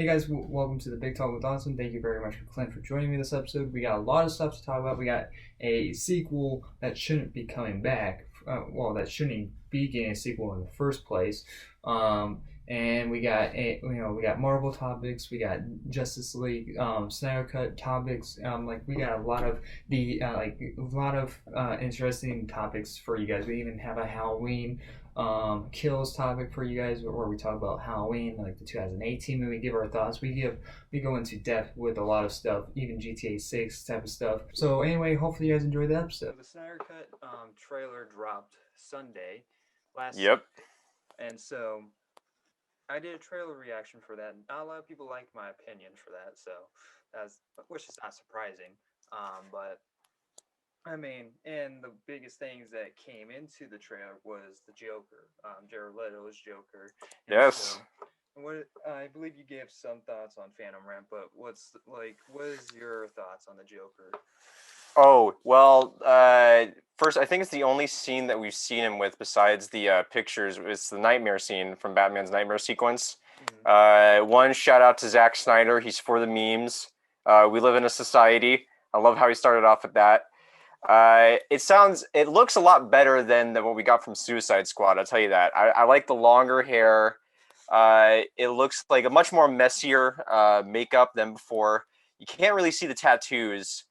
Hey guys, welcome to the Big Talk with Dawson. Thank you very much for Clint for joining me this episode. We got a lot of stuff to talk about. We got a sequel that shouldn't be coming back. That shouldn't be getting a sequel in the first place. And we got Marvel topics. We got Justice League Snyder Cut topics. We got a lot of interesting topics for you guys. We even have a Halloween kills topic for you guys where we talk about Halloween, like the 2018 movie, give our thoughts. We go into depth with a lot of stuff, even GTA 6 type of stuff. So anyway, hopefully you guys enjoyed the episode. The Snyder Cut trailer dropped Sunday, last Yep. Sunday, and so I did a trailer reaction for that. Not a lot of people liked my opinion for that, so which is not surprising. But I mean, and the biggest things that came into the trailer was the Joker, Jared Leto's Joker, and Yes. what I believe you gave some thoughts on Phantom Rant, but what is your thoughts on the Joker? Oh, well, first, I think it's the only scene that we've seen him with besides the pictures. It's the nightmare scene from Batman's nightmare sequence. One shout out to Zack Snyder. He's for the memes. We live in a society. I love how he started off with that. It looks a lot better than what we got from Suicide Squad. I'll tell you that. I like the longer hair. It looks like a much more messier makeup than before. You can't really see the tattoos,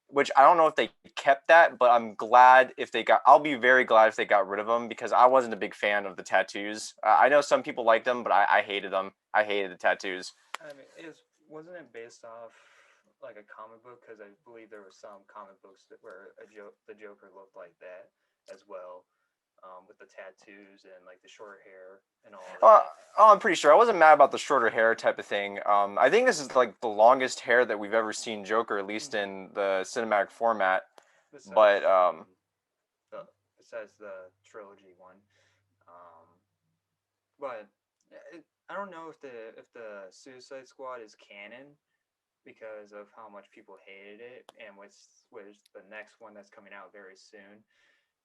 which I don't know if they kept that, but I'm glad if they got. I'll be very glad if they got rid of them because I wasn't a big fan of the tattoos. I know some people liked them, but I hated them. I hated the tattoos. I mean, wasn't it based off like a comic book? Because I believe there were some comic books where the Joker looked like that as well, with the tattoos and like the short hair and all that. I'm pretty sure I wasn't mad about the shorter hair type of thing. I think this is like the longest hair that we've ever seen Joker, at least in the cinematic format. Besides, But the besides the trilogy one, um, but I don't know if the Suicide Squad is canon because of how much people hated it, and with the next one that's coming out very soon,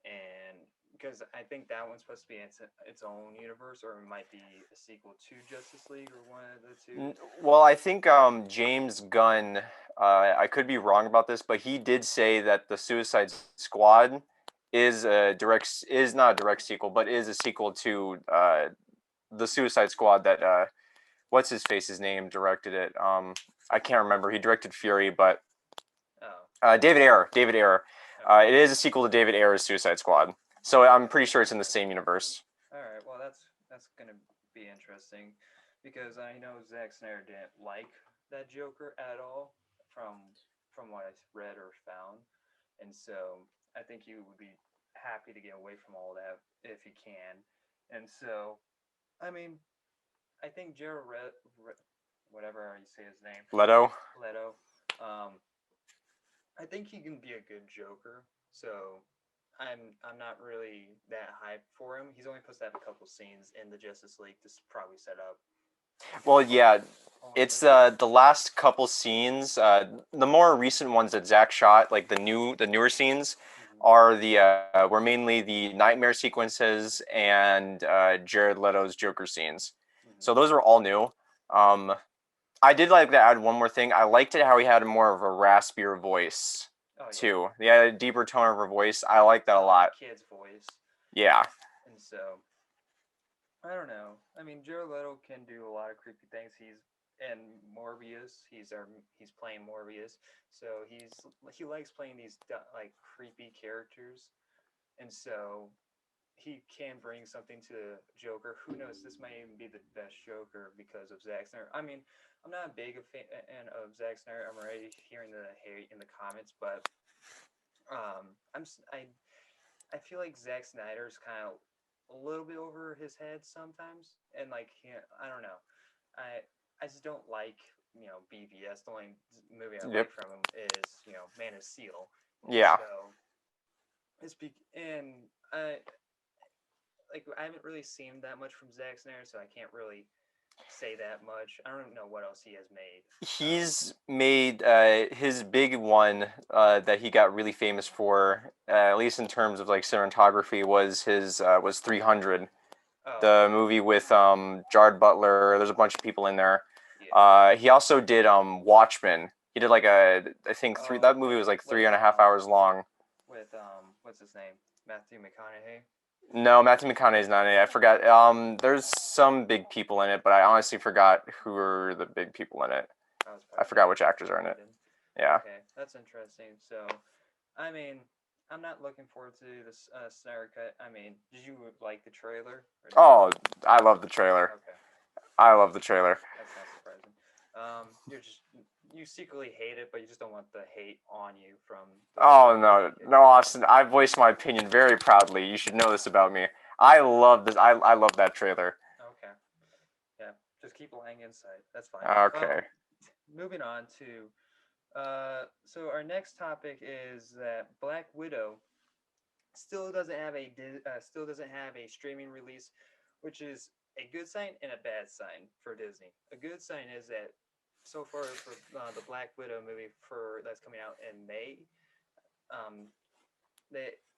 and because I think that one's supposed to be its own universe, or it might be a sequel to Justice League, or one of the two. well, I think James Gunn. I could be wrong about this, but he did say that the Suicide Squad is not a direct sequel, but is a sequel to the Suicide Squad that what's his face's name directed it. I can't remember. He directed Fury, but David Ayer. David Ayer. It is a sequel to David Ayer's Suicide Squad, so I'm pretty sure it's in the same universe. All right, well that's gonna be interesting because I know Zack Snyder didn't like that Joker at all from what I read or found, and so I think he would be happy to get away from all that if he can, and so I mean I think whatever you say his name, Leto. Leto, I think he can be a good Joker. So I'm not really that hyped for him. He's only supposed to have a couple scenes in the Justice League to probably set up. Well, yeah, it's the last couple scenes. The more recent ones that Zach shot, like the newer scenes, are the were mainly the nightmare sequences and Jared Leto's Joker scenes. So those are all new. I did like to add one more thing. I liked it how he had more of a raspier voice too. He had a deeper tone of her voice. I like that a lot. Kid's voice. Yeah. And so I don't know. I mean, Jared Leto can do a lot of creepy things. He's in Morbius. He's playing Morbius. So he likes playing these like creepy characters, and so he can bring something to Joker. Who knows? This might even be the best Joker because of Zack Snyder. I mean, I'm not a big fan of Zack Snyder. I'm already hearing the hate in the comments, but I feel like Zack Snyder's kind of a little bit over his head sometimes, and like I don't know, I just don't like BVS. The only movie I like from him is Man of Steel. Yeah. So and I haven't really seen that much from Zack Snyder, so I can't really say that much. I don't know what else he has made. He's made his big one that he got really famous for, at least in terms of like cinematography, was his was 300, the movie with Jared Butler. There's a bunch of people in there. He also did Watchmen. He did like I think three. That movie was like 3.5 hours long. With what's his name? Matthew McConaughey. No, Matthew McConaughey's not in it. I forgot. There's some big people in it, but I honestly forgot who are the big people in it. I forgot which actors are in it. Yeah. Okay, that's interesting. So, I mean, I'm not looking forward to this Snyder Cut. I mean, did you like the trailer? Oh, I love the trailer. Okay. I love the trailer. That's not surprising. You secretly hate it, but you just don't want the hate on you from. Oh no, Austin! I voiced my opinion very proudly. You should know this about me. I love this. I love that trailer. Okay. Yeah, just keep lying inside. That's fine. Okay. Moving on to. So our next topic is that Black Widow still doesn't have a streaming release, which is a good sign and a bad sign for Disney. A good sign is that so far for the Black Widow movie that's coming out in May,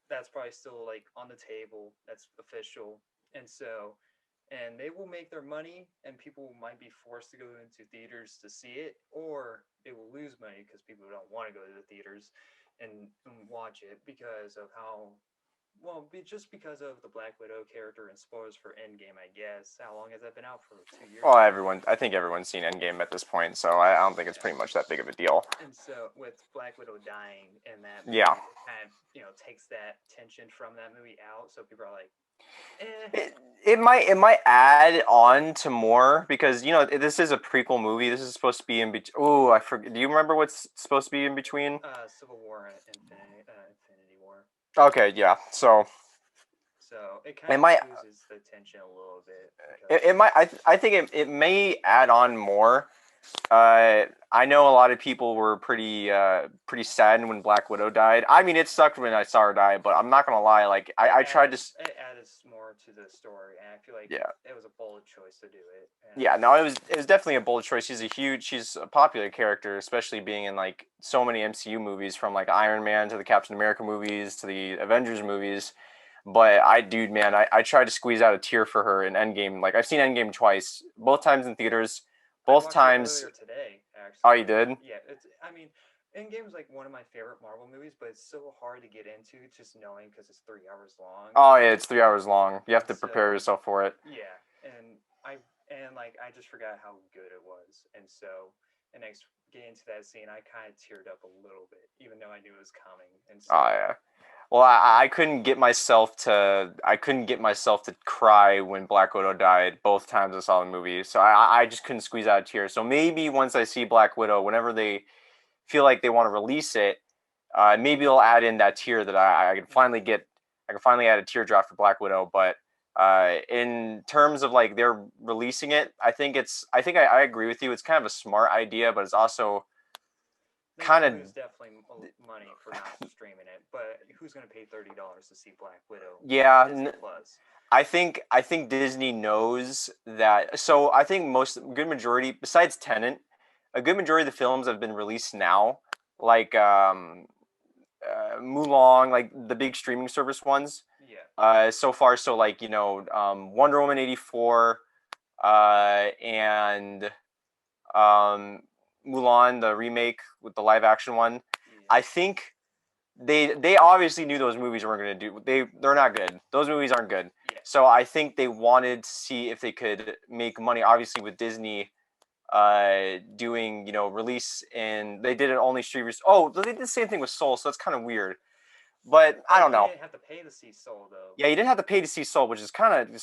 that's probably still like on the table. That's official, and they will make their money, and people might be forced to go into theaters to see it, or they will lose money because people don't want to go to the theaters and watch it because of how. Well, just because of the Black Widow character and spoilers for Endgame, I guess. How long has that been out for? 2 years? Well, I think everyone's seen Endgame at this point, so I don't think it's pretty much that big of a deal. And so, with Black Widow dying, and that yeah, kind of takes that tension from that movie out, so people are like, It might add on to more because this is a prequel movie. This is supposed to be in between. Oh, I forget. Do you remember what's supposed to be in between? Civil War and Infinity War. Okay, yeah. So it kind of loses the tension a little bit. It might. I think it may add on more. I know a lot of people were pretty saddened when Black Widow died. I mean, it sucked when I saw her die, but I'm not gonna lie. Like I tried to. It added more to the story, and I feel like it was a bold choice to do it. It was definitely a bold choice. She's a popular character, especially being in like so many MCU movies, from like Iron Man to the Captain America movies to the Avengers movies. But I tried to squeeze out a tear for her in Endgame. Like I've seen Endgame twice, both times in theaters. Both times. Earlier today, actually. Oh, you did? Yeah, Endgame is like one of my favorite Marvel movies, but it's so hard to get into just knowing because it's 3 hours long. Oh yeah, it's 3 hours long. You have to prepare yourself for it. Yeah, and I just forgot how good it was, and getting into that scene, I kind of teared up a little bit, even though I knew it was coming. And so, oh yeah. Well, I couldn't get myself to cry when Black Widow died both times I saw the movie. So I just couldn't squeeze out a tear. So maybe once I see Black Widow, whenever they feel like they want to release it, maybe they'll add in that tear that I can finally get. I can finally add a teardrop for Black Widow. But in terms of like they're releasing it, I think I agree with you. It's kind of a smart idea, but it's also kind of definitely money for not streaming it, but who's going to pay $30 to see Black Widow? Yeah, I think Disney knows that. So I think good majority, besides Tenet, a good majority of the films have been released now, like Mulan, like the big streaming service ones. Yeah. So far, so like Wonder Woman 84, and Mulan, the remake with the live action one. Yeah. I think they obviously knew those movies weren't going to do. They're not good. Those movies aren't good. Yeah. So I think they wanted to see if they could make money. Obviously, with Disney doing release, and they did it only streamers. Oh, they did the same thing with Soul, so that's kind of weird. But I don't know. You didn't have to pay to see Soul though. Yeah, you didn't have to pay to see Soul, which is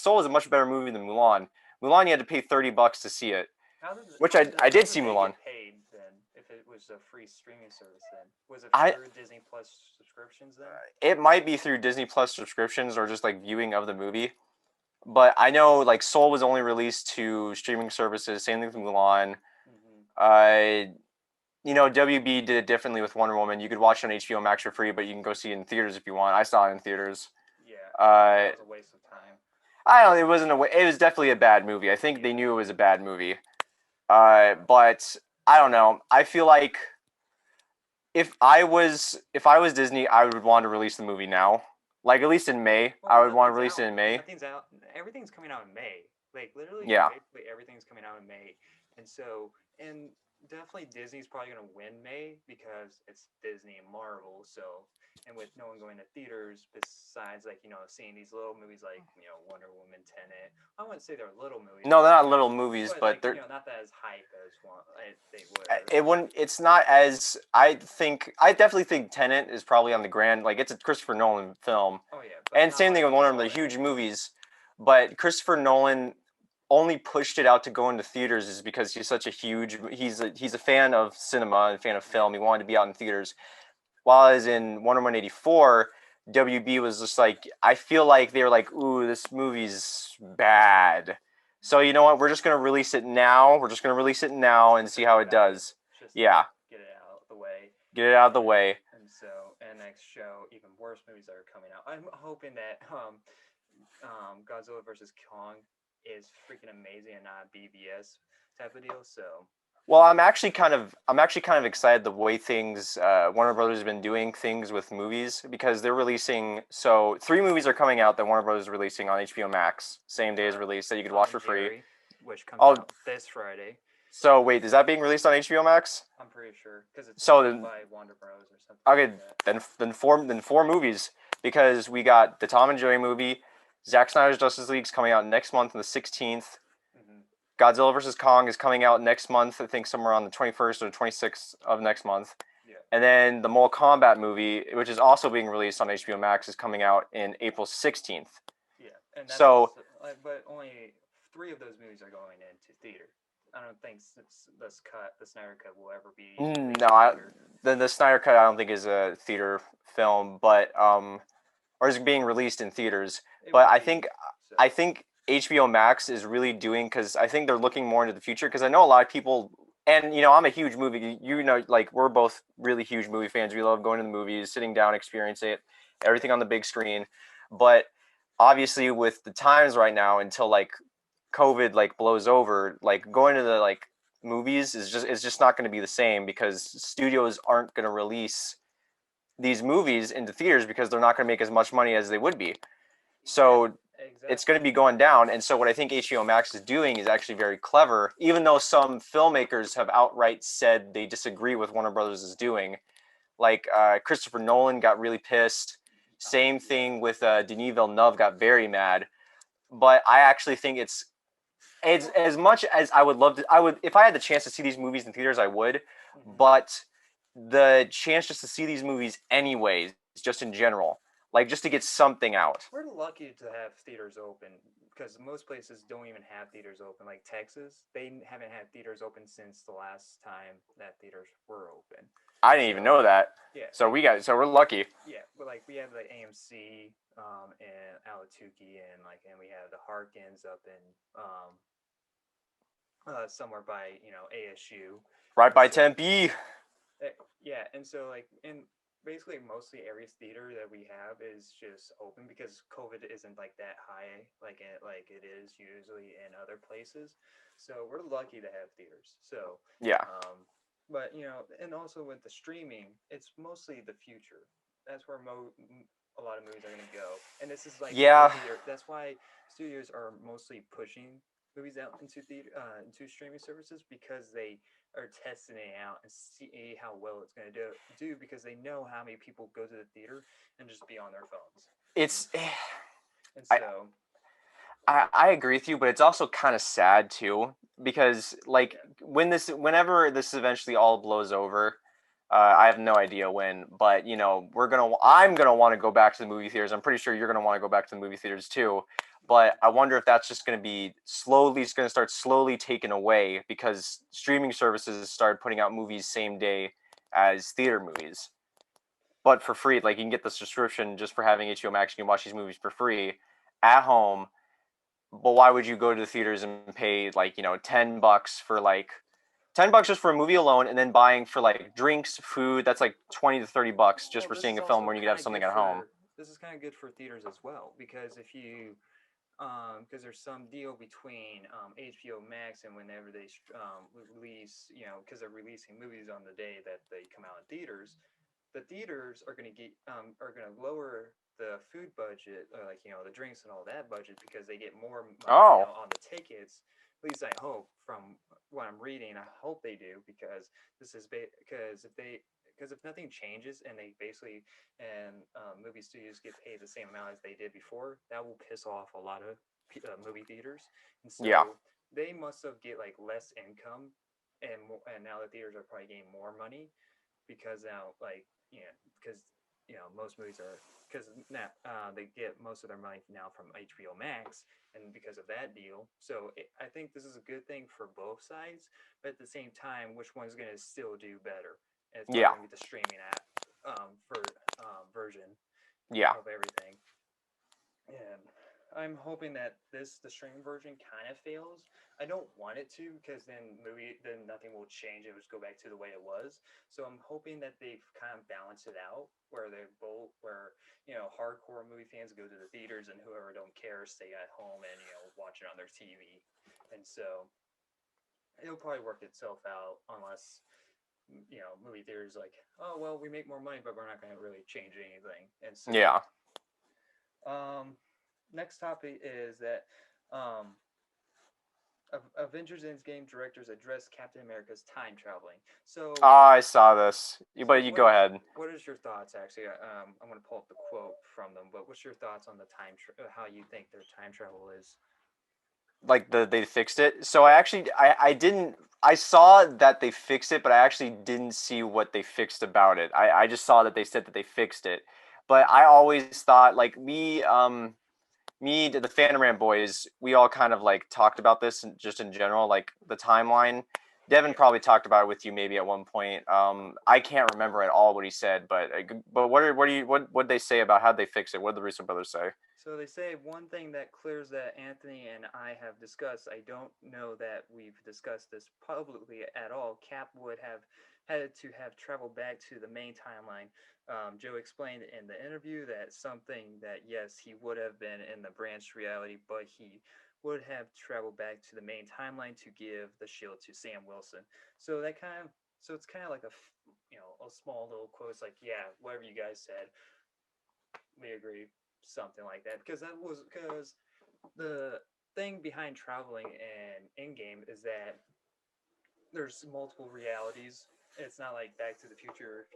Soul is a much better movie than Mulan. Mulan, you had to pay $30 to see it. I did see Mulan. Get paid then if it was a free streaming service then? Was it through Disney Plus subscriptions then? It might be through Disney Plus subscriptions or just like viewing of the movie. But I know like Soul was only released to streaming services. Same thing with Mulan. WB did it differently with Wonder Woman. You could watch it on HBO Max for free, but you can go see it in theaters if you want. I saw it in theaters. Yeah, that was a waste of time. I don't know. It wasn't it was definitely a bad movie. I think they knew it was a bad movie. But I don't know. I feel like if I was Disney, I would want to release the movie now. Like at least in May. I would want to release it in May. Everything's coming out in May. Like literally, yeah. Everything's coming out in May. And so, and definitely Disney's probably going to win May because it's Disney and Marvel. So, and with no one going to theaters, besides like seeing these little movies like Wonder Woman, Tenet. I wouldn't say they're little movies, No, they're not little movies, but but like they're not that as hype as one they were. it wouldn't. It's not as I definitely think Tenet is probably on the grand like it's a Christopher Nolan film, Oh yeah, but and not same like thing with you one of saw the that. huge movies. But Christopher Nolan only pushed it out to go into theaters is because he's such a huge he's a fan of cinema and a fan of film. He wanted to be out in theaters. While as in Wonder Woman 84, WB was just like I feel like they were like, ooh, this movie's bad. So you know what? We're just gonna release it now. We're just gonna release it now and see how it does. Just Yeah, get it out of the way. get it out of the way. And so, and next show, even worse movies that are coming out. I'm hoping that Godzilla versus Kong is freaking amazing and not a BVS type of deal. So, Well, I'm actually kind of excited the way things Warner Brothers has been doing things with movies because they're releasing so 3 movies are coming out that Warner Brothers is releasing on HBO Max same day as release that you could watch for free. Jerry, which comes Oh, out this Friday. so wait, is that being released on HBO Max? I'm pretty sure because it's So owned then, by Warner Bros. Or something. okay, Like that. then four movies because we got the Tom and Jerry movie, Zack Snyder's Justice League's coming out next month on the 16th. Mm-hmm. Godzilla vs Kong is coming out next month. I think somewhere on the 21st or 26th of next month. Yeah. And then the Mortal Kombat movie, which is also being released on HBO Max, is coming out in April 16th. Yeah, and that's So, also, but only 3 of those movies are going into theater. I don't think the Snyder Cut will ever be released no, in theater. the Snyder Cut I don't think is a theater film, but or is being released in theaters. But I think So. I think HBO Max is really doing because I think they're looking more into the future because I know a lot of people. And I'm a huge movie. Like we're both really huge movie fans. We love going to the movies, sitting down, experiencing it, everything on the big screen. But obviously, with the times right now, until like COVID like blows over, like going to the like movies is just not going to be the same because studios aren't going to release these movies into theaters because they're not going to make as much money as they would be. So Exactly. it's going to be going down. And so what I think HBO Max is doing is actually very clever, even though some filmmakers have outright said they disagree with Warner Brothers is doing. Like Christopher Nolan got really pissed. Same thing with Denis Villeneuve got very mad. But I actually think it's as much as I would love to. I would if I had the chance to see these movies in theaters, I would. Mm-hmm. But the chance just to see these movies anyways, just in general, like just to get something out. We're lucky to have theaters open because most places don't even have theaters open. Like Texas, they haven't had theaters open since the last time that theaters were open. I didn't even know that. Yeah. So we're lucky. Yeah, but like we have the AMC and Alatuki and we have the Harkins up in somewhere by ASU. Right by Tempe. Yeah, and so like in basically mostly every theater that we have is just open because COVID isn't like that high like it is usually in other places. So we're lucky to have theaters. So Yeah. but and also with the streaming, it's mostly the future. That's where a lot of movies are going to go, and this is like Yeah. That's why studios are mostly pushing movies out into streaming services because they are testing it out and see how well it's going to do because they know how many people go to the theater and just be on their phones. It's. And so. I agree with you, but it's also kind of sad too because like whenever this eventually all blows over, I have no idea when, but I'm gonna want to go back to the movie theaters. I'm pretty sure you're gonna want to go back to the movie theaters too, but I wonder if that's just gonna be it's gonna start slowly taken away because streaming services started putting out movies same day as theater movies, but for free. Like you can get the subscription just for having HBO Max. You can watch these movies for free at home. But why would you go to the theaters and pay like $10 for like $10 just for a movie alone, and then buying for like drinks, food? That's like $20 to $30 just for seeing a film when you could have something at home. This is kind of good for theaters as well because if you because there's some deal between HBO Max and whenever they release because they're releasing movies on the day that they come out in theaters, the theaters are going to lower the food budget, like the drinks and all that budget because they get more money on the tickets. least I hope from what I'm reading, I hope they do, because this is because if nothing changes and they basically movie studios get paid the same amount as they did before, that will piss off a lot of movie theaters, and Yeah. so they must have get like less income, and now the theaters are probably getting more money because now because most movies are because now they get most of their money now from HBO Max, and because of that deal. So I think this is a good thing for both sides, but at the same time, which one's going to still do better? And it's probably Yeah. going to be the streaming app version Yeah. of everything. And I'm hoping that the stream version kind of fails. I don't want it to, because then nothing will change. It will just go back to the way it was. So I'm hoping that they kind of balance it out, where hardcore movie fans go to the theaters and whoever don't care stay at home and watch it on their TV. And so it'll probably work itself out, unless movie theaters like, oh well, we make more money, but we're not going to really change anything. And so Yeah. um next topic is that um, Avengers Endgame directors address Captain America's time traveling. So, I saw this, but you go what ahead. what is your thoughts? Actually, I'm going to pull up the quote from them. But what's your thoughts on the how you think their time travel is? Like they fixed it. So I didn't I saw that they fixed it, but I actually didn't see what they fixed about it. I just saw that they said that they fixed it. But I always thought like the Phantom Rant boys, we all kind of like talked about this just in general, like the timeline. Devin probably talked about it with you maybe at one point. I can't remember at all what he said, but what they say about how they fix it? What did the Russo brothers say? So they say one thing that clears that Anthony and I have discussed. I don't know that we've discussed this publicly at all. Cap would have had to have traveled back to the main timeline. Joe explained in the interview that something that yes, he would have been in the branched reality, but he would have traveled back to the main timeline to give the shield to Sam Wilson. So it's kind of like a small little quote. It's like, yeah, whatever you guys said, we agree, something like that, because the thing behind traveling in Endgame is that there's multiple realities. It's not like Back to the Future.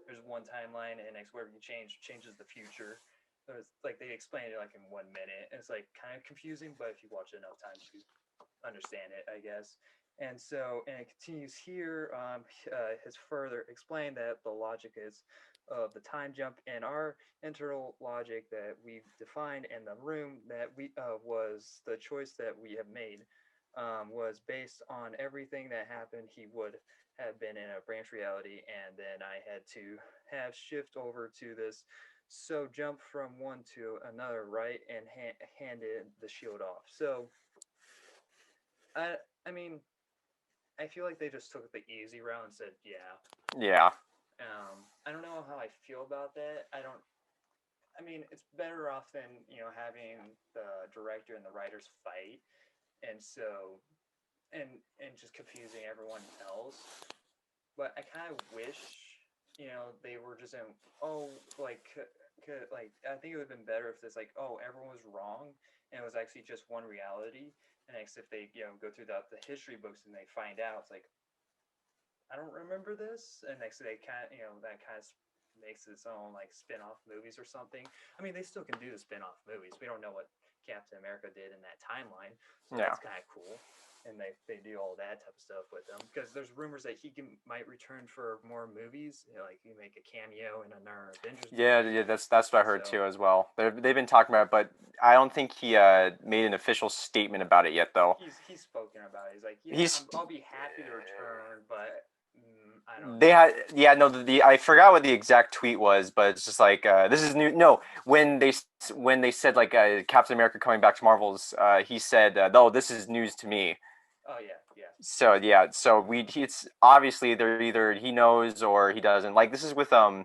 There's one timeline, and next whatever you changes the future. It's like they explained it like in 1 minute. And it's like kind of confusing, but if you watch it enough times, you understand it, I guess. And it continues here. Has further explained that the logic is of the time jump and our internal logic that we've defined in the room that we was the choice that we have made, was based on everything that happened. He would have been in a branch reality, and then I had to have shift over to this. So jump from one to another, right, and handed the shield off. So I I mean, I feel like they just took the easy route and said, yeah. Yeah. I don't know how I feel about that. I don't. I mean, it's better off than having the director and the writers fight, and so and just confusing everyone else. But I kind of wish they were just in like I think it would have been better if it's like, oh, everyone was wrong and it was actually just one reality. And next, if they go through the history books and they find out, it's like, I don't remember this, and next they kind of that kind of makes its own like spin-off movies or something. I mean, they still can do the spin-off movies. We don't know what Captain America did in that timeline, so Yeah. that's kind of cool. And they do all that type of stuff with him, because there's rumors that might return for more movies, like you make a cameo in another Avengers movie. Yeah, that's what I heard too as well. They've been talking about it, but I don't think he made an official statement about it yet, though. He's spoken about it. He's like, yeah, He's I'll be happy to return, but I don't they know. had yeah no the I forgot what the exact tweet was, but it's just like this is new. No, when they said like Captain America coming back to Marvel's, he said, "No, this is news to me." Oh yeah. So yeah, so it's obviously either he knows or he doesn't. Like this is with I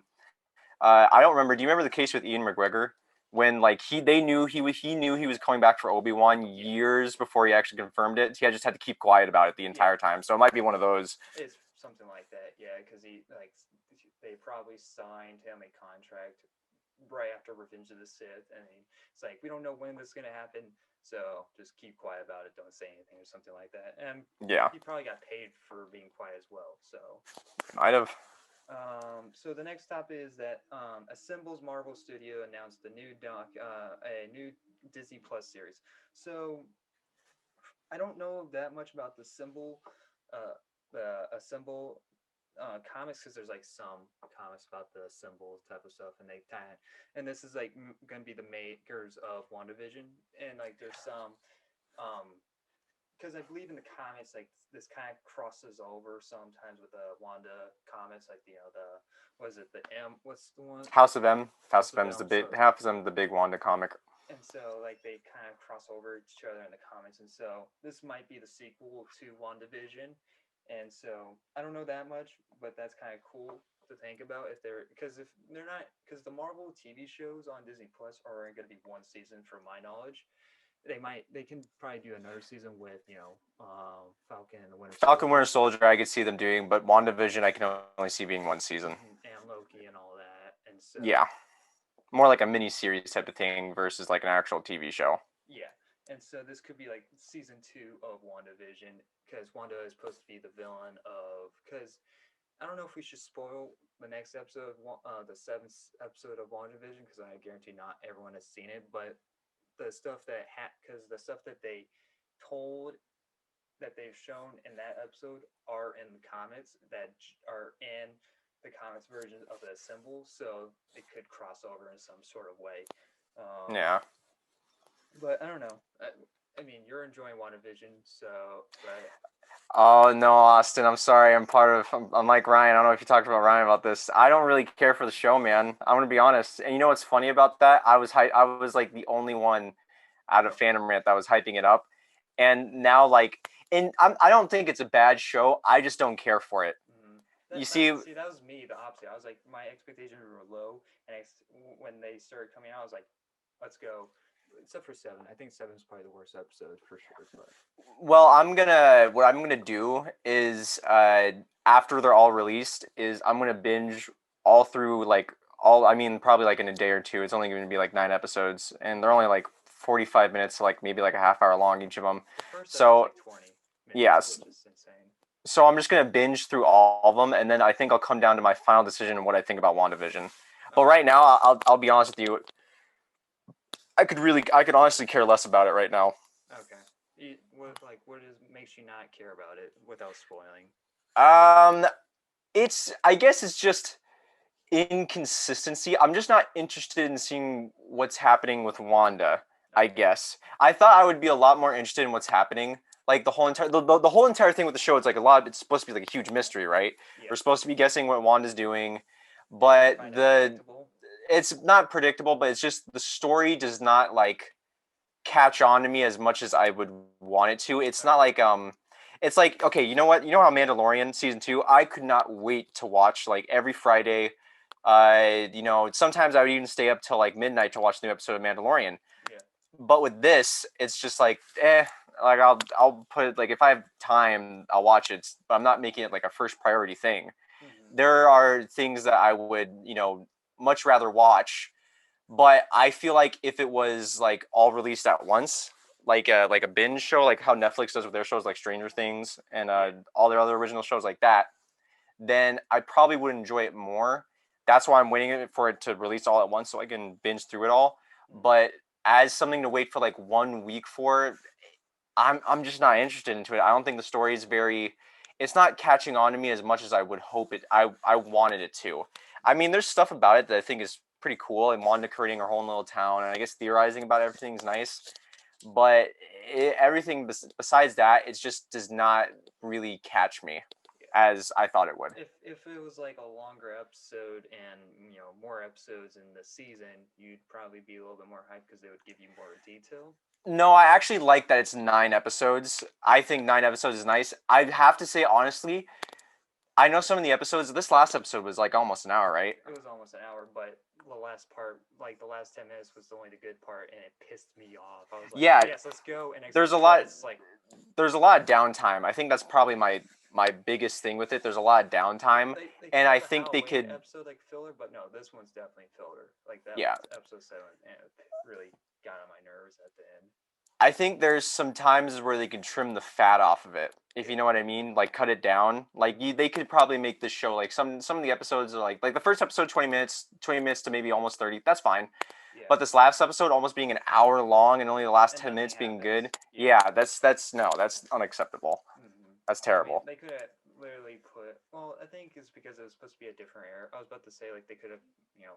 don't remember. Do you remember the case with Ian McGregor when like he knew he was coming back for Obi-Wan years before he actually confirmed it. He just had to keep quiet about it the entire time. So it might be one of those. It's something like that, yeah, because they probably signed him a contract right after Revenge of the Sith, and it's like we don't know when this is gonna happen, so just keep quiet about it, don't say anything or something like that. And Yeah, he probably got paid for being quiet as well. So might have. so the next stop is that Assemble's Marvel Studio announced a new Disney Plus series. So I don't know that much about the Assemble comics, because there's like some comics about the Assemble type of stuff, and and this is like gonna be the makers of WandaVision, and like there's some because I believe in the comics, like this kind of crosses over sometimes with the Wanda comics, like the was it the M? What's the one? House of M. House House of of M is the M. big. So House of M, the big Wanda comic. and so like they kind of cross over each other in the comics, and so this might be the sequel to WandaVision, and so I don't know that much, but that's kind of cool to think about if they're not, because the Marvel TV shows on Disney Plus are going to be one season from my knowledge. They can probably do another season with Falcon and the Winter Falcon Winter Soldier. Soldier, I could see them doing, but WandaVision, I can only see being one season. And Loki and all that, and so Yeah, more like a mini series type of thing versus like an actual TV show. yeah, and so this could be like season 2 of WandaVision, because Wanda is supposed to be the villain of. Because I don't know if we should spoil the next episode, the seventh episode of WandaVision, because I guarantee not everyone has seen it. But the stuff because the stuff that they told that they've shown in that episode are in the comics that are in the comics version of the symbol, so it could cross over in some sort of way. Um, Yeah. but I don't know. I mean, you're enjoying WandaVision, so right? Oh no, Austin, I'm sorry. I'm like Ryan. I don't know if you talked about Ryan about this. I don't really care for the show, man. I'm gonna be honest. And you know what's funny about that? I was like the only one out of Fandom Rant that was hyping it up, and now I don't think it's a bad show. I just don't care for it. Mm-hmm. You see, See, that was me, the opposite. I was like, my expectations were low, and when they started coming out, I was like, let's go. Except for 7, I think 7 is probably the worst episode for sure. But well, what I'm gonna do is after they're all released is I'm gonna binge all through I mean probably like in a day or two. It's only gonna be like 9 episodes, and they're only like 45 minutes, like maybe like a half hour long each of them. the first episode's So like 20 minutes, yes, which is insane. so I'm just gonna binge through all of them, and then I think I'll come down to my final decision on what I think about WandaVision. But Okay. right now, I'll be honest with you. I could honestly care less about it right now. Okay. What makes you not care about it without spoiling? Um, I guess it's just inconsistency. I'm just not interested in seeing what's happening with Wanda. I guess I thought I would be a lot more interested in what's happening. Like the whole entire thing with the show, it's like it's supposed to be like a huge mystery, right? Yeah. We're supposed to be guessing what Wanda's doing, You but find it predictable? it's not predictable. But it's just the story does not like catch on to me as much as I would want it to. It's not like it's like, okay, you know what? You know how Mandalorian season 2, I could not wait to watch like every Friday. Sometimes I would even stay up till like midnight to watch the new episode of Mandalorian. Yeah. But with this, it's just like, like I'll put it, like if I have time, I'll watch it, but I'm not making it like a first priority thing. Mm-hmm. There are things that I would, much rather watch, but I feel like if it was like all released at once, like a binge show, like how Netflix does with their shows like Stranger Things and all their other original shows like that, then I probably would enjoy it more. That's why I'm waiting for it to release all at once so I can binge through it all. But as something to wait for like 1 week for, I'm just not interested into it. I don't think the story is it's not catching on to me as much as I would hope I wanted it to. I mean, there's stuff about it that I think is pretty cool, and Wanda creating her own little town, and I guess theorizing about everything's nice. But everything besides that, it just does not really catch me as I thought it would. If it was like a longer episode and more episodes in the season, you'd probably be a little bit more hyped because they would give you more detail. No, I actually like that it's 9 episodes. I think 9 episodes is nice. I have to say honestly, I know some of the episodes. This last episode was like almost an hour, right? It was almost an hour, but the last part, like the last 10 minutes, was only the good part, and it pissed me off. I was like, Yeah, yes, let's go. And there's a lot. it's like There's a lot of downtime. I think that's probably my biggest thing with it. There's a lot of downtime, they and call I the think they Halloween could. episode like filler, but no, this one's definitely filler. Like that Yeah, was episode 7, and it really got on my nerves at the end. I think there's some times where they could trim the fat off of it, if you know what I mean. Like cut it down. Like they could probably make this show like some of the episodes are like the first episode 20 minutes to maybe almost 30. That's fine. Yeah. But this last episode almost being an hour long and only the last And 10 minutes being happens. good. Yeah, that's no, that's unacceptable. Mm-hmm. That's terrible. They could have literally put. Well, I think it's because it was supposed to be a different era. I was about to say like they could have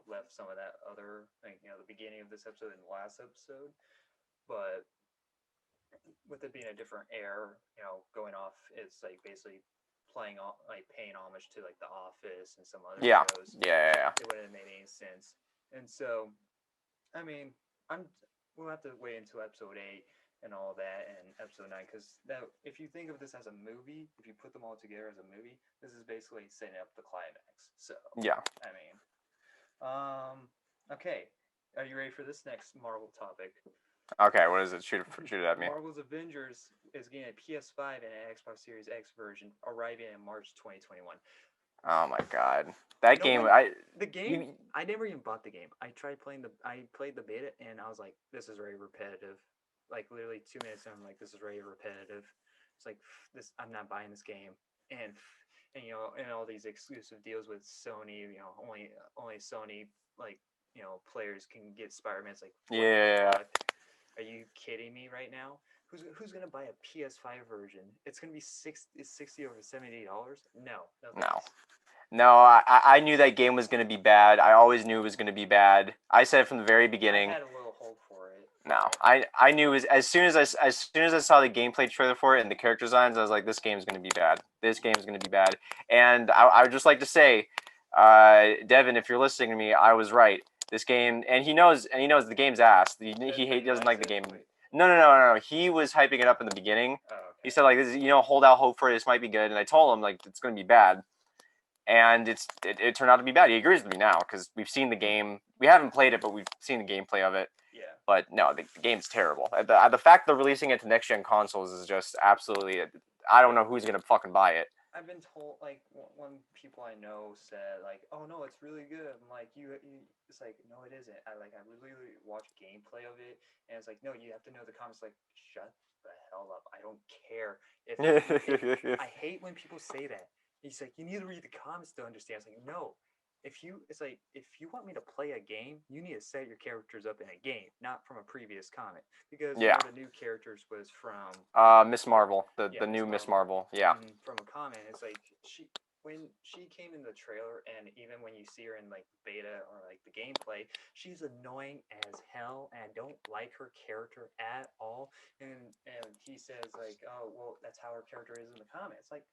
left some of that other like the beginning of this episode and the last episode, but with it being a different era, going off, it's like basically paying homage to like The Office and some other Yeah. shows. Yeah. It wouldn't have made any sense. And so, I mean, we'll have to wait until episode 8 and all that, and episode 9, because if you think of this as a movie, if you put them all together as a movie, this is basically setting up the climax. So Yeah. I mean, okay, are you ready for this next Marvel topic? Okay, what is it? Shoot it at me. Marvel's Avengers is getting a PS5 and an Xbox Series X version, arriving in March 2021. Oh my god, that game! I never even bought the game. I played the beta, and I was like, this is very repetitive. Like literally 2 minutes, and I'm like, this is very repetitive. It's like this. I'm not buying this game, and and all these exclusive deals with Sony. Only Sony players can get Spider-Man. It's like yeah. Are you kidding me right now? Who's gonna buy a PS5 version? It's gonna be $60 over $70. No. No, I knew that game was going to be bad. I always knew it was going to be bad. I said from the very beginning. I had a little hope for it. No, I knew as soon as I saw the gameplay trailer for it and the character designs, I was like, this game's going to be bad. This game's going to be bad. And I would just like to say, Devin, if you're listening to me, I was right. This game, and he knows the game's ass. He doesn't like the game. No. He was hyping it up in the beginning. Oh, okay. He said like, this, hold out hope for it. This might be good. And I told him like it's going to be bad. And it turned out to be bad. He agrees with me now because we've seen the game. We haven't played it, but we've seen the gameplay of it. Yeah. But no, the game's terrible. The fact they're releasing it to next gen consoles is just absolutely. I don't know who's gonna fucking buy it. I've been told like one people I know said like, oh no, it's really good. I'm like you it's like no, it isn't. I literally watched gameplay of it, and it's like no, you have to know the comments. Like shut the hell up. I don't care if I hate when people say that. He's like, you need to read the comments to understand. It's like, no. If you want me to play a game, you need to set your characters up in a game, not from a previous comic. Because one of the new characters was from Miss Marvel, the new Miss Marvel. Yeah. From a comic, it's like when she came in the trailer, and even when you see her in like beta or like the gameplay, she's annoying as hell, and I don't like her character at all. And he says like, oh well, that's how her character is in the comic. It's like,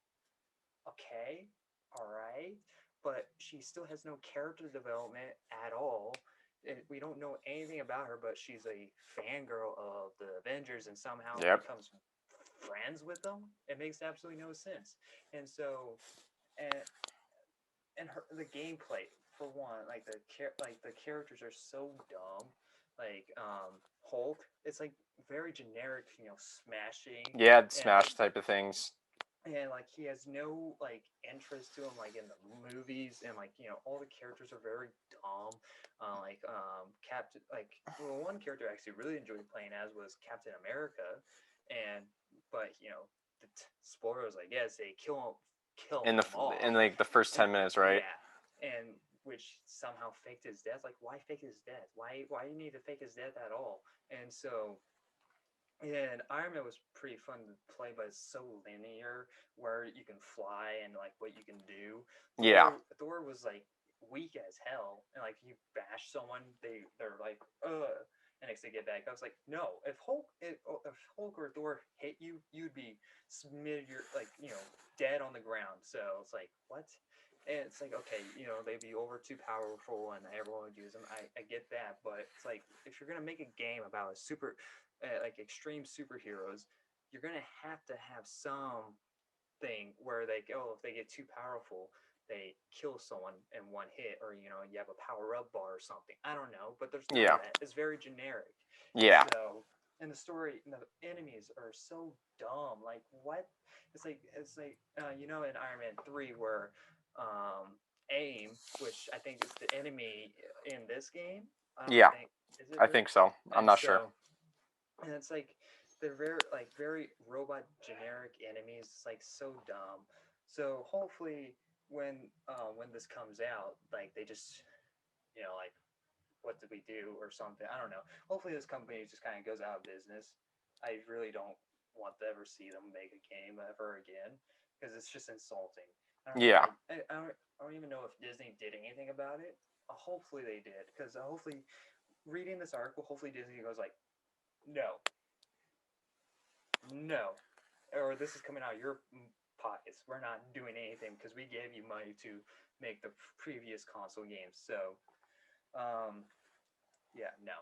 okay, all right, but she still has no character development at all. We don't know anything about her, but she's a fangirl of the Avengers and somehow becomes friends with them. It makes absolutely no sense. And so, and the gameplay for one, like the characters are so dumb. Like Hulk, it's like very generic, smashing. Yeah, smash type of things. And like he has no like interest to him like in the movies, and like all the characters are very dumb. Captain one character I actually really enjoyed playing as was Captain America, but the spoilers I guess they kill him off in like the first 10 minutes, right? Yeah, and which somehow faked his death. Like why fake his death? Why do you need to fake his death at all? And so. And Iron Man was pretty fun to play, but it's so linear where you can fly and like what you can do. Thor was like weak as hell, and like you bash someone, they're like, and next they get back. I was like, no, if Hulk or Thor hit you, you'd be dead on the ground. So it's like what? And it's like, okay, they'd be too powerful and everyone would use them. I get that, but it's like if you're gonna make a game about a extreme superheroes, you're gonna have to have some thing where they go, if they get too powerful, they kill someone in one hit, or you know, you have a power up bar or something. I don't know, but there's none Yeah. of that. It's very generic. And Yeah. so, and the story, the enemies are so dumb. Like what? It's like you know, in Iron Man 3 where AIM, which I think is the enemy in this game. I don't Yeah. think is it I really? think so. I'm And not sure. so, and it's like they're very robot generic enemies. It's like so dumb. So hopefully when this comes out, like they just you know like what did we do or something? I don't know. Hopefully this company just kind of goes out of business. I really don't want to ever see them make a game ever again because it's just insulting. I don't know. Yeah. I don't even know if Disney did anything about it. Hopefully they did because hopefully reading this article, hopefully Disney goes like, no, no, or this is coming out of your pockets. We're not doing anything because we gave you money to make the previous console games. So, yeah, no,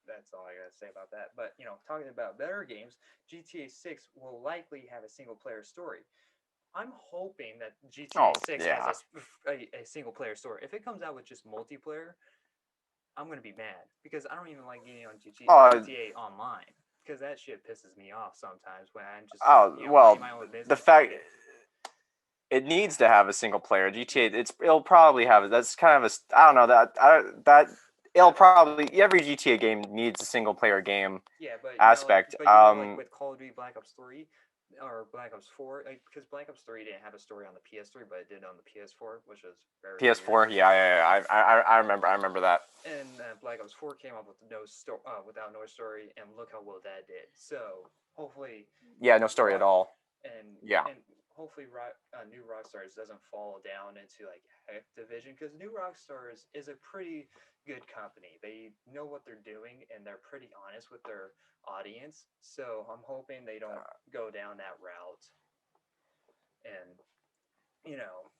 that's all I gotta say about that. But you know, talking about better games, GTA 6 will likely have a single player story. I'm hoping that Oh, GTA 6 yeah. has a single player story. If it comes out with just multiplayer, I'm gonna be mad because I don't even like getting on Oh, GTA Online because that shit pisses me off sometimes when I'm just oh, you know minding well, my own the business and I fact get it needs to have a single player. GTA, it'll probably have. That's kind of a. I don't know that it'll probably every GTA game needs a single player game yeah, aspect. like with Call of Duty Black Ops 3 or Black Ops 4, like because Black Ops 3 didn't have a story on the PS3, but it did on the PS4, which was very weird. PS4, yeah. I remember that. And Black Ops 4 came up with without no story, and look how well that did. So hopefully, Yeah, no story at Rock all. and Yeah. hopefully New Rockstars doesn't fall down into like Activision because New Rockstars is a pretty good company. They know what they're doing and they're pretty honest with their audience. So I'm hoping they don't go down that route and you know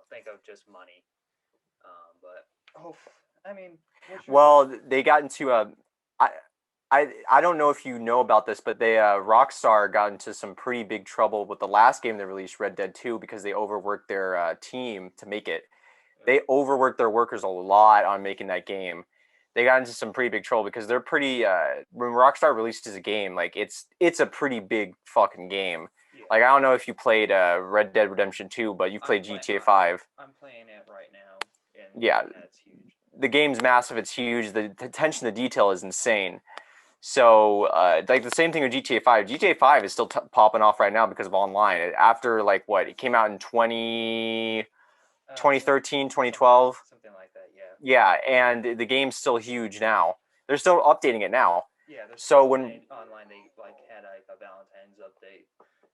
think of just money. But I mean, what's your Well, they got into a. I I don't know if you know about this, but they Rockstar got into some pretty big trouble with the last game they released, Red Dead 2, because they overworked their team to make it. They overworked their workers a lot on making that game. They got into some pretty big trouble because they're pretty. When Rockstar releases a game, like it's a pretty big fucking game. yeah. Like I don't know if you played Red Dead Redemption 2, but you played GTA 5. I'm playing it right now, and Yeah, that's huge. the game's massive. It's huge. The attention to detail is insane. So, like the same thing with GTA 5. GTA 5 is still popping off right now because of online. After like what? It came out in 2013, 2012. Something like that. Yeah. Yeah, and the game's still huge now. They're still updating it now. Yeah, there's So still when online they like had like a Valentine's update,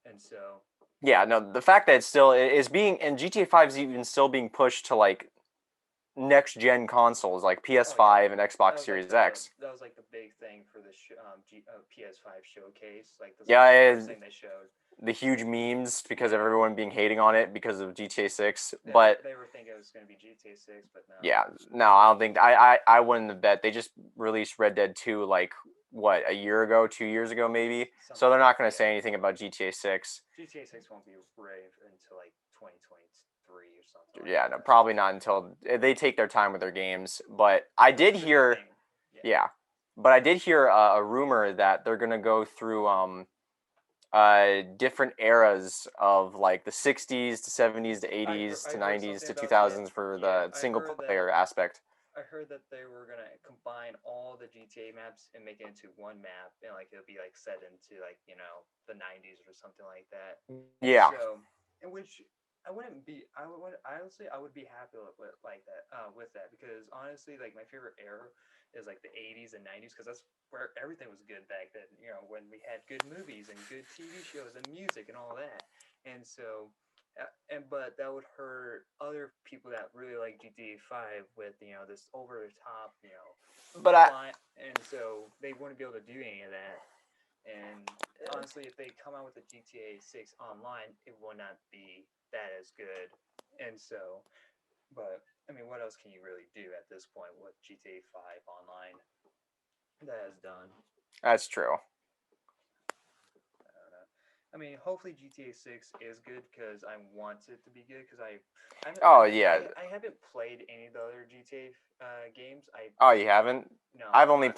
and so yeah, no, the fact that it's still is being and GTA 5 is even still being pushed to like next gen consoles like PS5 and Xbox Series X. That was like the big thing for the PS5 showcase. Like this Yeah, was the first thing they showed. the huge memes because of everyone being hating on it because of GTA 6. Yeah, but they were thinking it was going to be GTA 6, but no. yeah, no, I don't think I wouldn't have bet. They just released Red Dead 2 like what, a year ago, 2 years ago maybe. So they're not going to say anything about GTA 6. GTA 6 won't be rave until like 2023 or something. Yeah, no, probably not until they take their time with their games. But I did hear, yeah, but I did hear a rumor that they're gonna go through different eras of like the 60s to 70s to 80s to 90s to 2000s for the single player aspect. I heard that they were gonna combine all the GTA maps and make it into one map, and like it'll be like set into like the 90s or something like that. Yeah. So, in which I wouldn't be. I would honestly. I would be happy with like that. With that because honestly, like my favorite era is like the 80s and 90s because that's where everything was good back then. When we had good movies and good TV shows and music and all that. And so, but that would hurt other people that really like GTA 5 with this over the top But and so they wouldn't be able to do any of that. And honestly, if they come out with a GTA 6 online, it will not be that as good. And so, but I mean, what else can you really do at this point with GTA 5 online? That is done. That's true. I don't know. I mean, hopefully GTA 6 is good because I want it to be good because Oh yeah. I haven't played any of the other GTA games. Oh, you haven't? No. I've only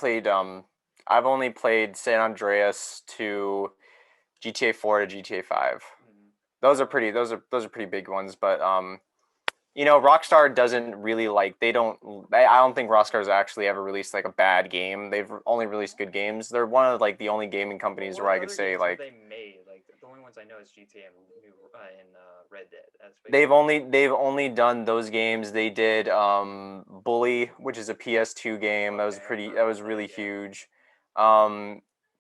played San Andreas to GTA 4 to GTA 5. Mhm. Those are pretty big ones, but Rockstar doesn't really like I don't think Rockstar's actually ever released like a bad game. They've only released good games. They're one of like the only gaming companies Well, where what I could other say games have like they made? Like the only ones I know is GTA and Red Dead. That's they've only done those games. They did Bully, which is a PS2 game. Okay, I've That heard was of that, really yeah. huge.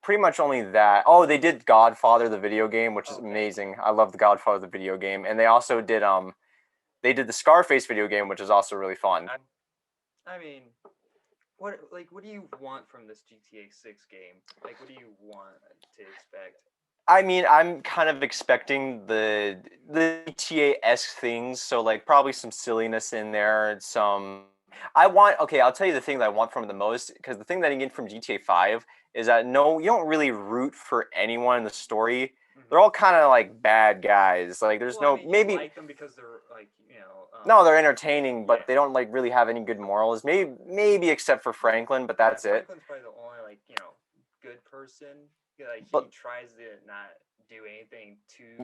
Pretty much only that. Oh, they did Godfather the video game, which is Okay. amazing. I love the Godfather the video game. And they also did they did the Scarface video game, which is also really fun. I mean, what do you want from this GTA 6 game? Like, what do you want to expect? I mean, I'm kind of expecting the GTA-esque things, so like probably some silliness in there, and some. Okay, I'll tell you the thing that I want from it the most, because the thing that you get from GTA 5 is that no, you don't really root for anyone in the story. They're all kind of like bad guys. Like there's Well, I no mean, you maybe like them because they're like, no, they're entertaining, but yeah. they don't like really have any good morals. Maybe except for Franklin, but that's it. Franklin's probably the only like good person. Like he But tries to not do anything too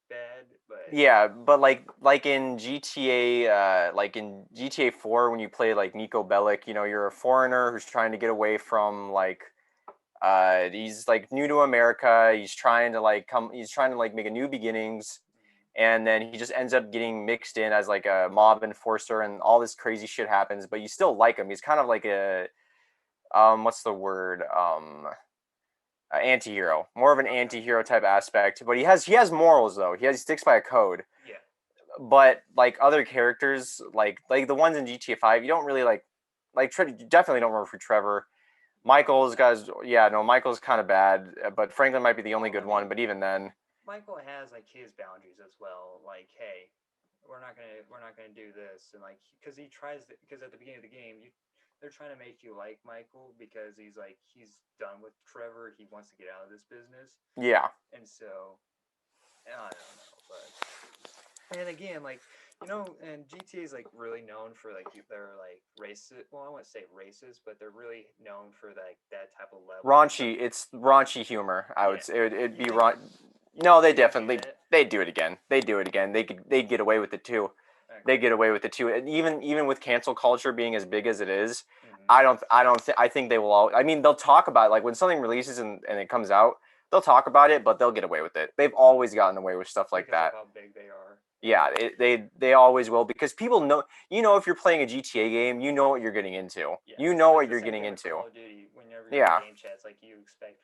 bad, but yeah, but like in GTA 4 when you play like Nico Bellic, you're a foreigner who's trying to get away from he's like new to America. He's trying to like make a new beginnings, and then he just ends up getting mixed in as like a mob enforcer, and all this crazy shit happens, but you still like him. He's kind of like a what's the word? Anti-hero, more of an anti-hero type aspect, but he has morals though. He sticks by a code. yeah. But like other characters, like the ones in GTA 5, you don't really you definitely don't root for Trevor. Michael's kind of bad, but Franklin might be the only Well, I good one. mean, But even then, Michael has like his boundaries as well. Like, hey, we're not gonna do this, and like because he tries to, because at the beginning of the game they're trying to make you like Michael because he's done with Trevor. He wants to get out of this business, yeah, and so I don't know, but and again, and GTA is like really known for like their like racist. Well, I wouldn't say racist, but they're really known for like that type of level. raunchy. It's raunchy humor. I would Yeah, say it'd you be think raun. No, they they would do definitely that? they do it again. They do it again. They'd get away with it too. They Okay. get away with it too. And even with cancel culture being as big as it is, Hmm. I think they will I mean, they'll talk about it. Like when something releases and it comes out, they'll talk about it, but they'll get away with it. They've always gotten away with stuff like Because of that. how big they are. Yeah, they always will because people know. If you're playing a GTA game, you know what you're getting into. Yeah, You it's know like what the you're same getting thing with into. Call of Duty. Whenever you're in Yeah, game chats, like you expect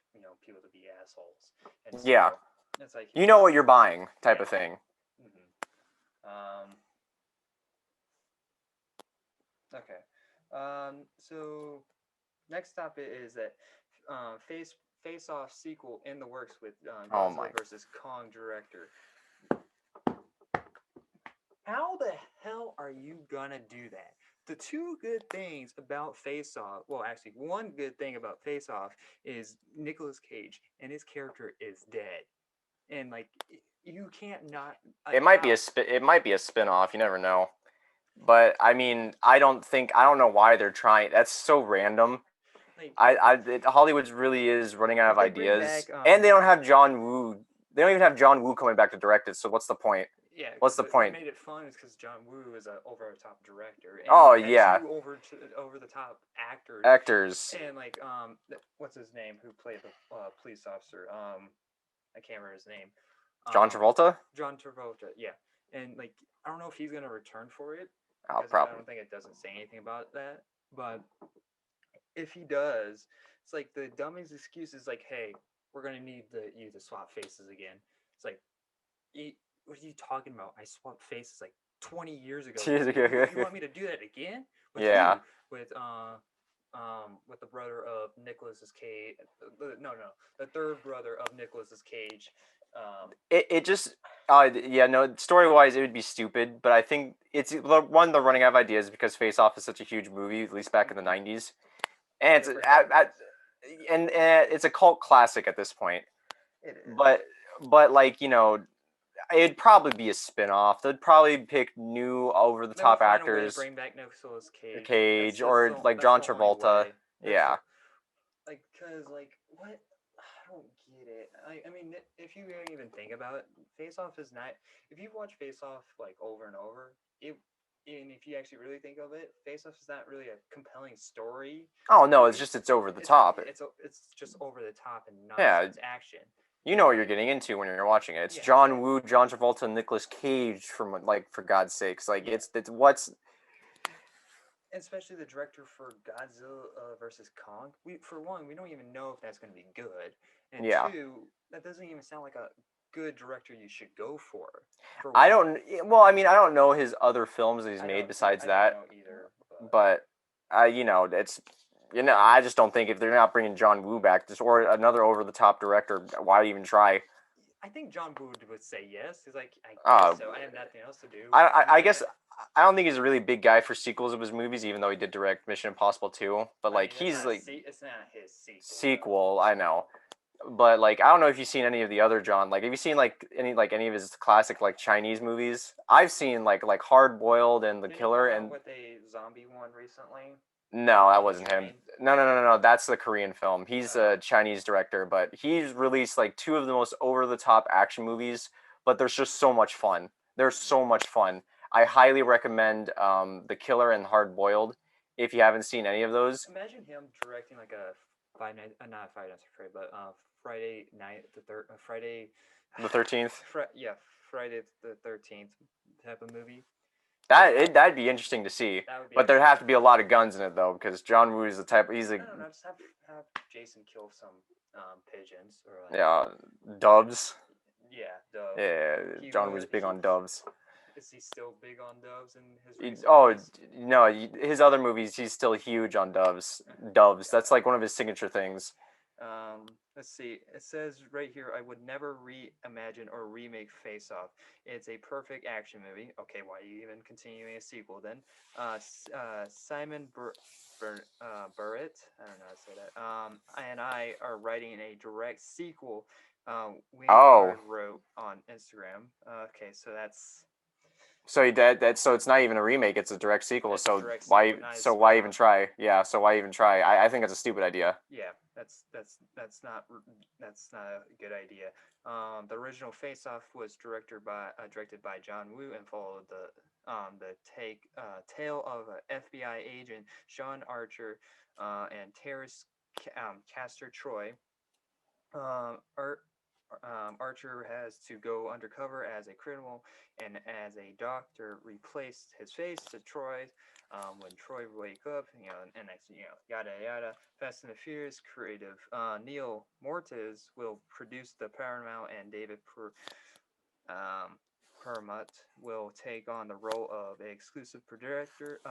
people to be assholes, and yeah. so it's like You know what you're buying, type yeah. of thing. Hmm. Okay. So next topic is that Face Off sequel in the works with Oh Godzilla my. versus Kong director. How the hell are you gonna do that? The two good things about Face Off, well, actually, one good thing about Face Off is Nicolas Cage, and his character is dead, and like you can't not. Like, It might be how? it might be a spin-off, you never know. But I mean, I don't know why they're trying. That's so random. Like Hollywood really is running out if of they bring ideas, back and they don't have John Woo. They don't even have John Woo coming back to direct it. So what's the point? yeah, What's because the what point? made it fun is because John Woo is a over the top director, and Oh he had yeah, two over the top actors, actors. and like what's his name who played the police officer? I can't remember his name. John Travolta. John Travolta, yeah, and like I don't know if he's gonna return for it Oh, because I problem. don't think it doesn't say anything about that, but if he does, it's like the dumbest excuse is like, hey, we're gonna need you to swap faces again. It's like what are you talking about? I swapped faces like 20 years ago. You want me to do that again? With Yeah. who? With the brother of Nicholas's Cage. No, the third brother of Nicholas's Cage. It just yeah, no, story wise it would be stupid, but I think it's one they're running out of ideas because Face Off is such a huge movie, at least back in the '90s, and it's Different audience. and it's a cult classic at this point. It is. But but like it'd probably be a spin-off. They'd probably pick new over-the-top They would find a way to actors, bring back Nicolas Cage. Cage, or like That's John the only Travolta. way. Yeah. Like, cause like what? I don't get it. I mean, if you really even think about it, Face Off is not. If you watch Face Off like over and over, and if you actually really think of it, Face Off is not really a compelling story. Oh no, it's over the top. It's just over the top and Yeah, nonsense action. you know what you're getting into when you're watching it. It's John Woo, John Travolta, and Nicolas Cage from for God's sakes. Like it's what's. Especially the director for Godzilla versus Kong. For one, we don't even know if that's going to be good, and two, that doesn't even sound like a good director you should go for I don't. Well, I mean, I don't know his other films that he's made besides that. I don't know either. But it's. I just don't think if they're not bringing John Woo back, or another over-the-top director, why even try? I think John Woo would say yes. He's like, I guess so. I have nothing else to do. I guess I don't think he's a really big guy for sequels of his movies, even though he did direct Mission Impossible 2. But like he's like it's not his sequel. I know, but like I don't know if you've seen any of the other John. Like have you seen any of his classic like Chinese movies? I've seen like Hard Boiled and The Killer and with a zombie one recently. No, that wasn't him. No. That's the Korean film. He's a Chinese director, but he's released like 2 of the most over-the-top action movies. But there's just so much fun. There's so much fun. I highly recommend The Killer and Hard Boiled if you haven't seen any of those. Imagine him directing like a not Five Nights at Freddy, but Friday night Friday the 13th. Friday the 13th type of movie. That'd be interesting to see, but there'd have to be a lot of guns in it though, because John Woo is the type. He's a. No, just have Jason kill some pigeons or doves. Yeah, doves. Yeah, John Woo's big on doves. Is he still big on doves in his? No, his other movies he's still huge on doves. Doves. That's like one of his signature things. Let's see. It says right here, I would never reimagine or remake Face Off. It's a perfect action movie. Okay, why are you even continuing a sequel then? Simon Burrett, I don't know how to say that. And I are writing a direct sequel. Wrote on Instagram. Okay, so that's. So so it's not even a remake; it's a direct sequel. Why even try? Yeah, so why even try? I think it's a stupid idea. Yeah, that's not a good idea. The original Face Off was directed by John Woo and followed the tale of FBI agent Sean Archer and terrorist Castor Troy. Archer has to go undercover as a criminal, and as a doctor, replaced his face to Troy. When Troy wake up, and next, yada yada. Fast and the Furious creative Neil Mortis will produce the Paramount, and David Permut will take on the role of an exclusive producer.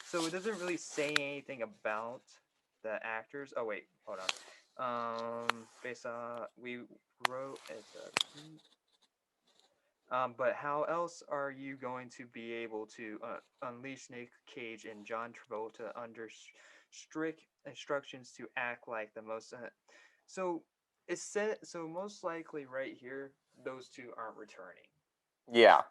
So it doesn't really say anything about the actors. Oh wait, hold on. Based on we wrote as but how else are you going to be able to unleash Nick Cage and John Travolta under strict instructions to act like the most? So it's said. So most likely, right here, those two aren't returning. Yeah.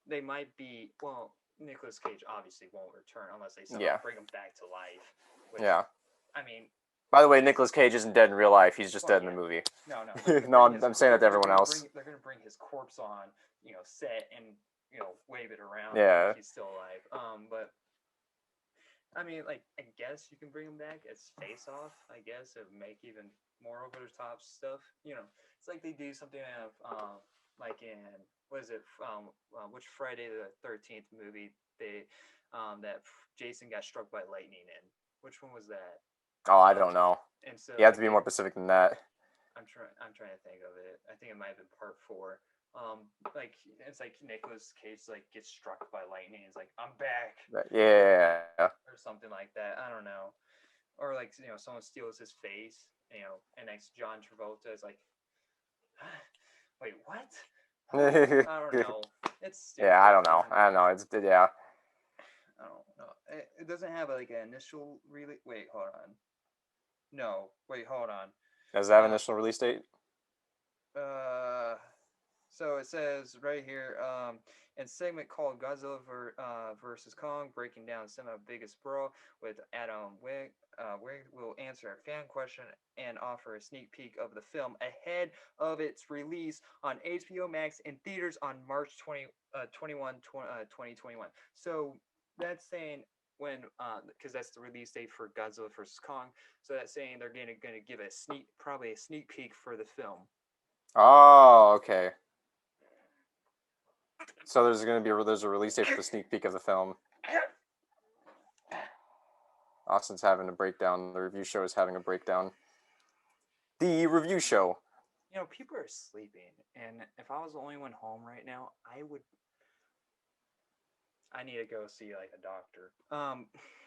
They might be. Well, Nicolas Cage obviously won't return unless they somehow bring him back to life. Which, I mean. By the way, Nicolas Cage isn't dead in real life. He's just dead in the movie. No. No, I'm saying that to everyone else. They're gonna bring his corpse on, set and wave it around. Yeah. Like he's still alive. But I mean, like, I guess you can bring him back as Face Off. I guess it would make even more over the top stuff. It's like they do something like in what is it? Which Friday the 13th movie that Jason got struck by lightning in? Which one was that? Oh, I don't know. And so you have to be more specific than that. I'm trying to think of it. I think it might have been part 4. It's like Nicolas Cage gets struck by lightning. It's like, I'm back. Yeah. Or something like that. I don't know. Or someone steals his face. And John Travolta is like, wait, what? I don't know. It's stupid. Yeah, I don't know. It's yeah. I don't know. It doesn't have an initial release. Wait, hold on. No, wait, hold on. Does it have an initial release date? So it says right here, in segment called Godzilla versus Kong, breaking down some of the biggest brawl with Adam Wig. Wig will answer a fan question and offer a sneak peek of the film ahead of its release on HBO Max in theaters on March 2021. So that's saying when, because that's the release date for Godzilla versus Kong. So that's saying they're gonna give probably a sneak peek for the film. Oh, okay. So there's a release date for the sneak peek of the film. Austin's having a breakdown. The review show is having a breakdown. The review show. You know, people are sleeping, and if I was the only one home right now, I need to go see like a doctor.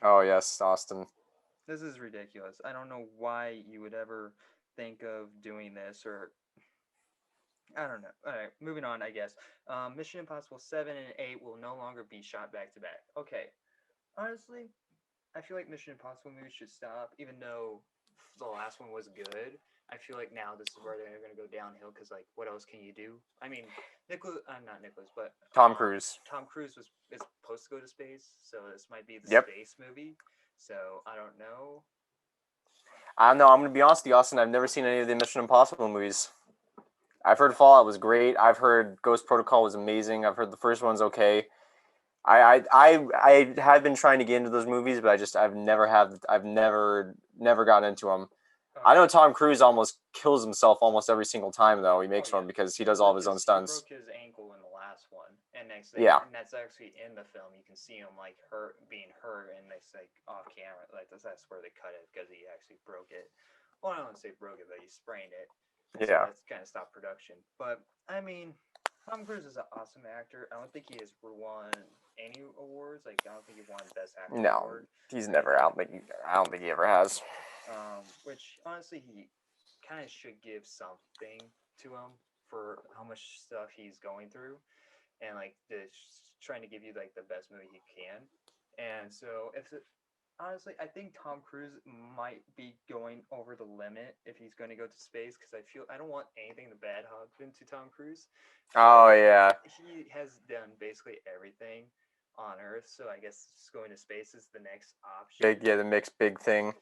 Oh yes, Austin. This is ridiculous. I don't know why you would ever think of doing this, or I don't know. All right, moving on, I guess. Mission Impossible 7 and 8 will no longer be shot back to back. Okay. Honestly, I feel like Mission Impossible movies should stop, even though the last one was good. I feel like now this is where they're going to go downhill because, like, what else can you do? I mean, not Nicholas, but Tom Cruise. Tom Cruise is supposed to go to space, so this might be the Yep. space movie. So I don't know. I don't know. I'm gonna be honest with you, Austin. I've never seen any of the Mission Impossible movies. I've heard Fallout was great. I've heard Ghost Protocol was amazing. I've heard the first one's okay. I have been trying to get into those movies, but I've never gotten into them. I know Tom Cruise almost kills himself almost every single time though he makes one because he does all of his own stunts. He broke his ankle in the last one, and and that's actually in the film. You can see him like being hurt, and it's like off camera. Like that's where they cut it because he actually broke it. Well, I don't say broke it, but he sprained it. So that's kind of stopped production. But I mean, Tom Cruise is an awesome actor. I don't think he has won any awards. Like I don't think he won Best Actor award. He's never. I don't think he ever has. Which honestly, he kind of should give something to him for how much stuff he's going through, and like trying to give you like the best movie he can. And so, honestly, I think Tom Cruise might be going over the limit if he's going to go to space because I don't want anything to bad happen to Tom Cruise. Oh yeah, he has done basically everything on Earth, so I guess just going to space is the next option. the next big thing.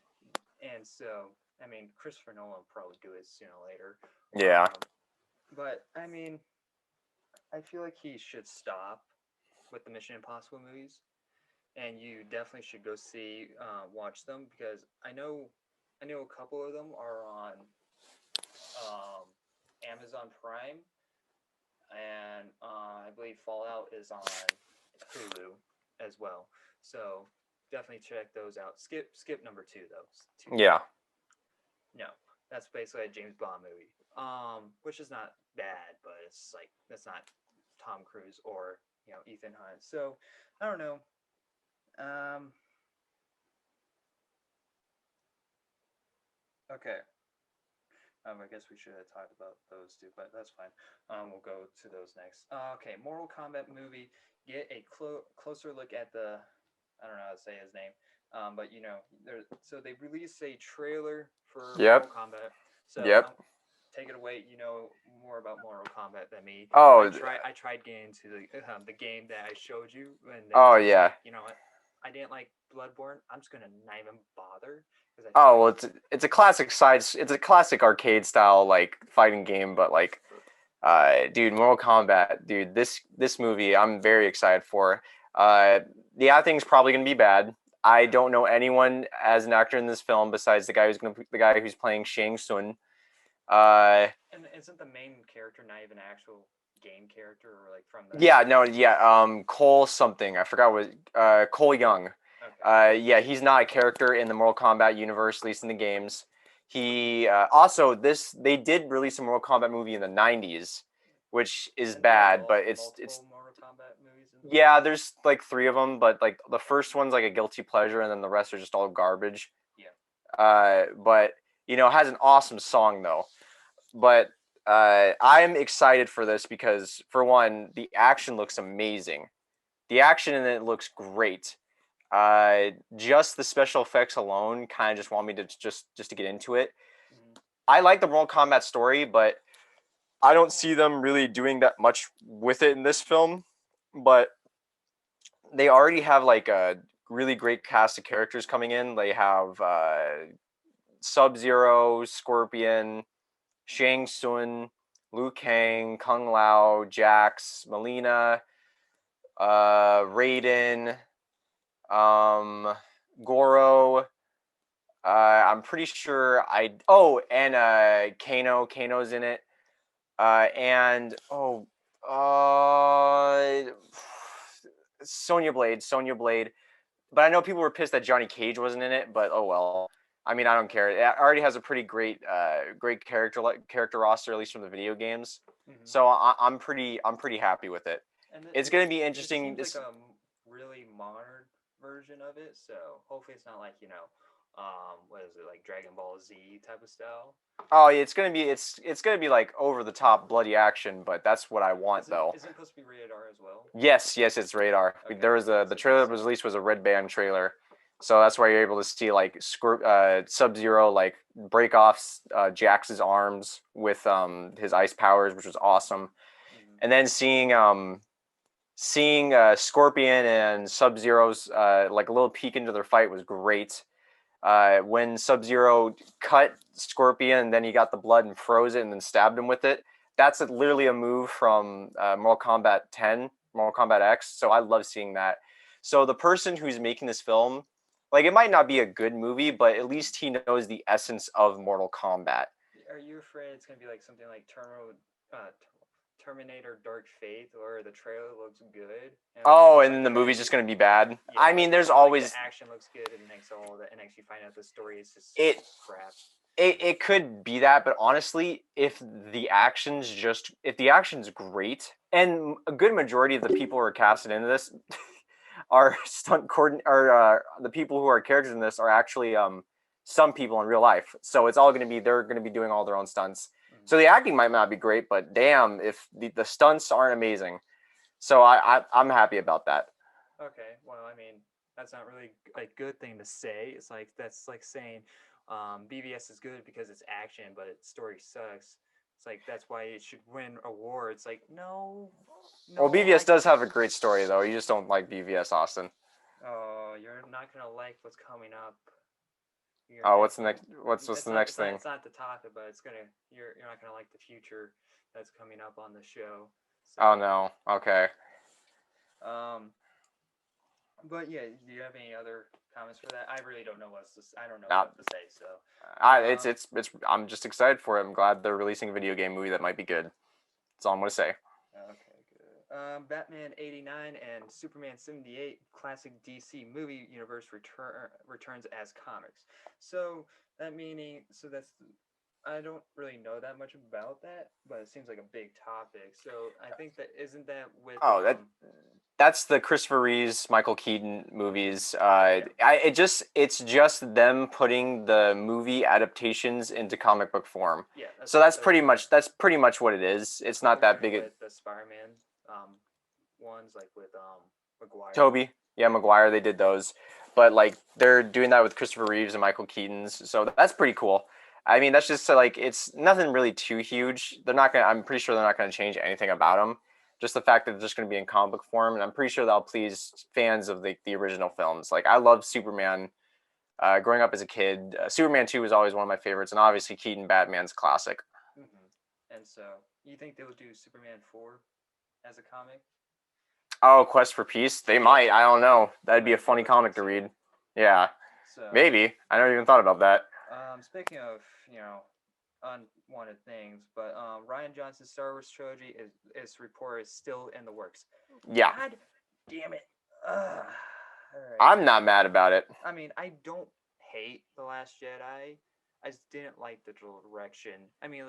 And so, I mean, Christopher Nolan will probably do it sooner or later. Yeah. But I mean, I feel like he should stop with the Mission Impossible movies, and you definitely should go watch them because I know a couple of them are on Amazon Prime, and I believe Fallout is on Hulu as well. So definitely check those out. Skip number 2 though. Yeah. No, that's basically a James Bond movie. Which is not bad, but it's like that's not Tom Cruise or Ethan Hunt. So I don't know. Okay. I guess we should have talked about those two, but that's fine. We'll go to those next. Okay, Mortal Kombat movie. Get a closer look at the. I don't know how to say his name. But so they released a trailer for Mortal Kombat. So take it away. You know more about Mortal Kombat than me. Oh, I tried getting into the game that I showed you. And you know what? I didn't like Bloodborne. I'm just gonna not even bother. Well, it's a classic it's a classic arcade style like fighting game, but like, dude, Mortal Kombat, dude, this movie I'm very excited for. The acting's probably gonna be bad. I don't know anyone as an actor in this film besides the guy who's playing Shang Tsung. And isn't the main character not even an actual game character or like from the Cole something. I forgot what Cole Young. Okay. He's not a character in the Mortal Kombat universe, at least in the games. He also they did release a Mortal Kombat movie in the 90s, which is bad, but it's Mortal Kombat movies. There's like 3 of them, but like the first one's like a guilty pleasure, and then the rest are just all garbage. But it has an awesome song though. But I'm excited for this because, for one, the action looks amazing. The action in it looks great. Just the special effects alone kind of just want me to just to get into it. I like the Mortal Kombat story, but I don't see them really doing that much with it in this film, but they already have like a really great cast of characters coming in. They have Sub-Zero, Scorpion, Shang Tsung, Liu Kang, Kung Lao, Jax, Melina, Raiden, Goro. I'm pretty sure and Kano. Kano's in it. And Sonya Blade. But I know people were pissed that Johnny Cage wasn't in it, but oh well. I mean, I don't care. It already has a pretty great character roster, at least from the video games. Mm-hmm. So I'm pretty happy with it. And it's going to be interesting. It seems like a really modern version of it, so hopefully it's not like what is it, like Dragon Ball Z type of style? Oh, it's gonna be like over the top bloody action, but that's what I want though. Is it supposed to be rated R as well? Yes, it's rated R. Okay. There was the trailer that was released was a red band trailer, so that's why you're able to see like Sub-Zero like break off Jax's arms with his ice powers, which was awesome, and then seeing Scorpion and Sub-Zero's like a little peek into their fight was great. When Sub-Zero cut Scorpion and then he got the blood and froze it and then stabbed him with it. That's literally a move from Mortal Kombat X. So I love seeing that. So the person who's making this film, like it might not be a good movie, but at least he knows the essence of Mortal Kombat. Are you afraid it's going to be like something like Terminator Dark Fate, or the trailer looks good? And then the movie's just going to be bad? Yeah, I mean, there's always... Like the action looks good, and next you find out the story is just crap. It could be that, but honestly, if the action's great, and a good majority of the people who are casted into this are the people who are characters in this are actually some people in real life. So it's all they're going to be doing all their own stunts. So the acting might not be great, but damn, if the stunts aren't amazing. So I'm happy about that. Okay, well, I mean, that's not really a good thing to say. It's like that's like saying BVS is good because it's action, but its story sucks. It's like that's why it should win awards. Like no. Well, BVS does have a great story though. You just don't like BVS, Austin. Oh, you're not gonna like what's coming up. What's the next? What's the next thing? It's not the topic, but you're not gonna like the future that's coming up on the show. So, oh no. Okay. But yeah, do you have any other comments for that? I really don't know what to say. So. I'm just excited for it. I'm glad they're releasing a video game movie that might be good. That's all I'm gonna say. Okay, good. Batman '89 and Superman '78 classic DC movie universe returns as comics. So I don't really know that much about that, but it seems like a big topic. So I think isn't that with that's the Christopher Reeves, Michael Keaton movies. It's just them putting the movie adaptations into comic book form. Yeah. That's pretty much what it is. It's not that big. The Spider-Man ones, like with Maguire. Toby, yeah, Maguire. They did those, but like they're doing that with Christopher Reeves and Michael Keaton's. So that's pretty cool. I mean, that's just like it's nothing really too huge. I'm pretty sure they're not gonna change anything about them. Just the fact that they're just going to be in comic book form, and I'm pretty sure that'll please fans of the original films. Like, I love Superman. Growing up as a kid, Superman 2 was always one of my favorites, and obviously Keaton Batman's classic. Mm-hmm. And so, you think they'll do Superman 4 as a comic? Oh, Quest for Peace? They might. I don't know. That'd be a funny comic to read. Yeah. So, maybe. I never even thought about that. Speaking of, unwanted things, but Rian Johnson's Star Wars trilogy is reported still in the works. Yeah. God damn it. Right. I'm not mad about it. I mean, I don't hate The Last Jedi. I just didn't like the direction. I mean,